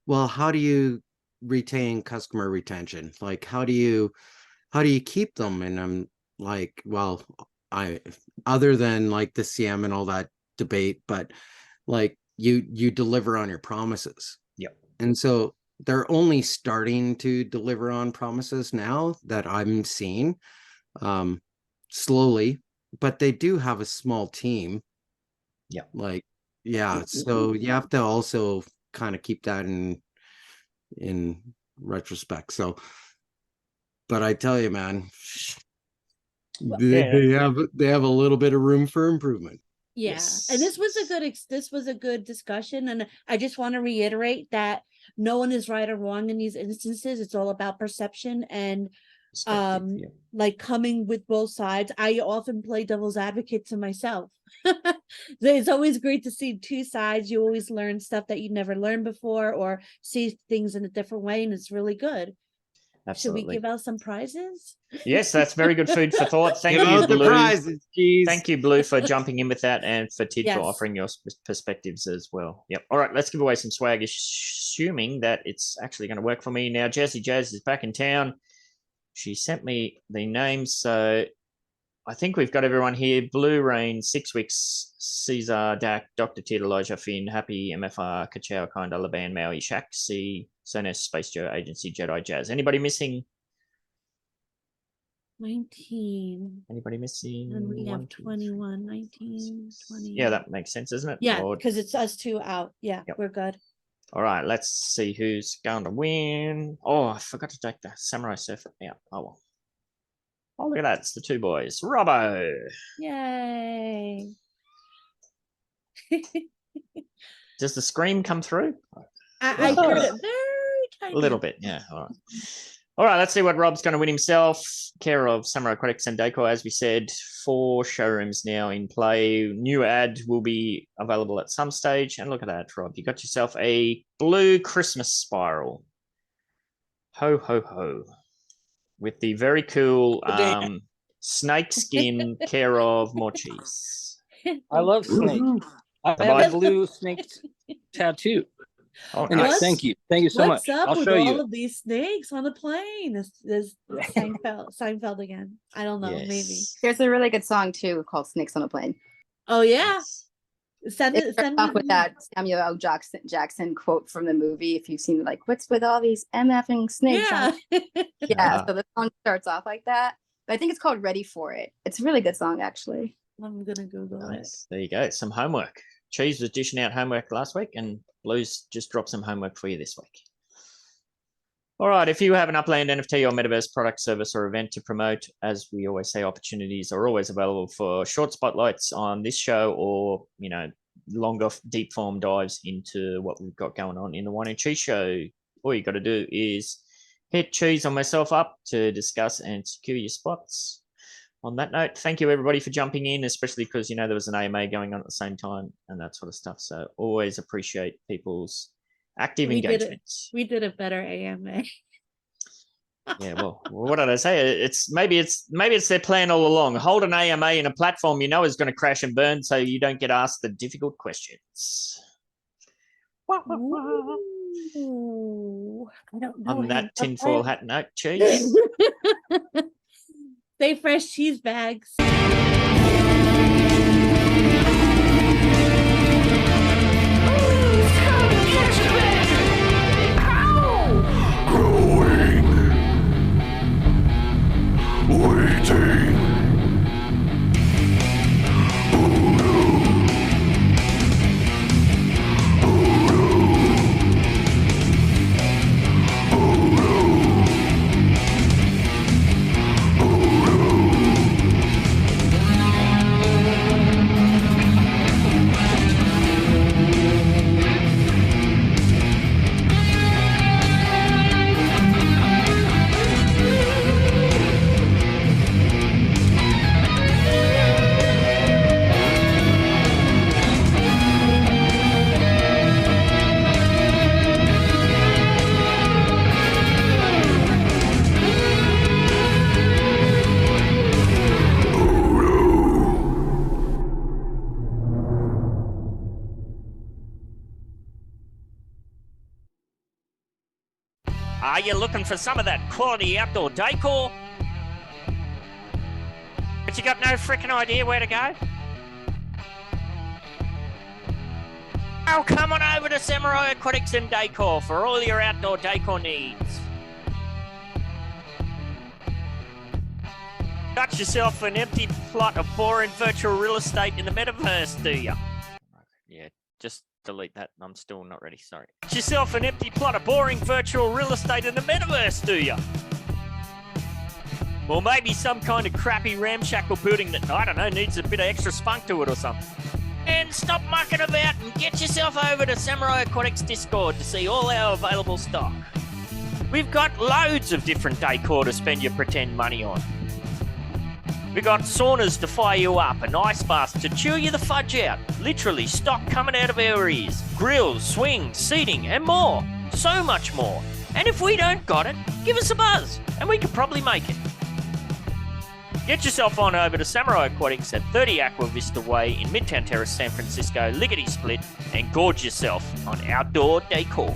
well, how do you retain customer retention? Like, how do you keep them? And I'm like, well, other than like the CM and all that debate, but like you deliver on your promises. Yep. And so they're only starting to deliver on promises now that I'm seeing, slowly, but they do have a small team. Yeah. Like, yeah. So you have to also kind of keep that in retrospect. So, but I tell you, man, they have a little bit of room for improvement. Yeah. Yes. And this was a good discussion. And I just want to reiterate that no one is right or wrong in these instances. It's all about perception and like coming with both sides. I often play devil's advocate to myself. It's always great to see two sides. You always learn stuff that you never learned before or see things in a different way, and it's really good. Absolutely. Should we give out some prizes? Yes, that's very good food for thought. Thank Give you, out the Blue. prizes, geez. Thank you, Blue, for jumping in with that, and for Tid Yes. for offering your perspectives as well. Yep. All right, let's give away some swag, assuming that it's actually going to work for me now. Jazzy Jazz is back in town. She sent me the names, so I think we've got everyone here. Blue Rain, 6 weeks, Caesar, Dak, Dr. Tid, Elijah, Finn, Happy, MFR, Kachao, Kinda, Laban, Maui, Shaq, C, Sones, Space Joe, Agency, Jedi, Jazz. Anybody missing? 19. Anybody missing? And we have 1, 2, 3, 21, 19, 20. Yeah, that makes sense, doesn't it? Yeah, Or- because it's us two out. Yeah, Yep. we're good. All right, let's see who's going to win. Oh, I forgot to take the Samurai Surfer out. Oh, well. Oh, look at that. It's the two boys. Robbo. Yay. Does the scream come through? I heard it very tiny. A little bit, yeah. All right. All right, let's see what Rob's going to win himself. Care of Samurai Aquatics and Decor, as we said, 4 showrooms now in play. New ad will be available at some stage. And look at that, Rob. You got yourself a blue Christmas spiral. Ho, ho, ho. With the very cool snake skin Care of More Cheese. I love snake. I have Bye. a blue snake tattoo. Oh, Anyway, nice. thank you so What's much. up I'll with show all you. of these snakes on the plane? Is Seinfeld again? I don't know. Maybe. Yes. There's a really good song too called "Snakes on a Plane." Oh yeah. Send It it. starts Send off it. with that Samuel L. Jackson quote from the movie. If you've seen it, like, "What's with all these MFing snakes?" Yeah. Yeah. So the song starts off like that. But I think it's called "Ready for It." It's a really good song, actually. I'm gonna Google it. Nice. There you go. Some homework. Cheese was dishing out homework last week, and Blues just dropped some homework for you this week. All right. If you have an Upland NFT or Metaverse product, service, or event to promote, as we always say, opportunities are always available for short spotlights on this show, or longer deep form dives into what we've got going on in the Wine and Cheese show. All you got to do is hit Cheese or myself up to discuss and secure your spots. On that note, thank you everybody for jumping in, especially because there was an AMA going on at the same time and that sort of stuff. So always appreciate people's active engagement. We did a better AMA. Yeah, well, what did I say? It's maybe it's their plan all along. Hold an AMA in a platform is going to crash and burn, so you don't get asked the difficult questions. Ooh, I don't know. On that him. tinfoil hat note, Cheese. Stay fresh, cheese bags. Are you looking for some of that quality outdoor decor? But you got no freaking idea where to go? Oh, come on over to Samurai Aquatics and Decor for all your outdoor decor needs. Got yourself an empty plot of boring virtual real estate in the metaverse, do you? Yeah, just delete that. I'm still not ready, sorry. Got yourself an empty plot of boring virtual real estate in the metaverse, do you? Or maybe some kind of crappy ramshackle building that, I don't know, needs a bit of extra spunk to it or something. And stop mucking about and get yourself over to Samurai Aquatics Discord to see all our available stock. We've got loads of different decor to spend your pretend money on. We got saunas to fire you up, and ice baths to chew you the fudge out. Literally, stock coming out of our ears. Grills, swings, seating, and more. So much more. And if we don't got it, give us a buzz, and we could probably make it. Get yourself on over to Samurai Aquatics at 30 Aqua Vista Way in Midtown Terrace, San Francisco, lickety split, and gorge yourself on outdoor decor.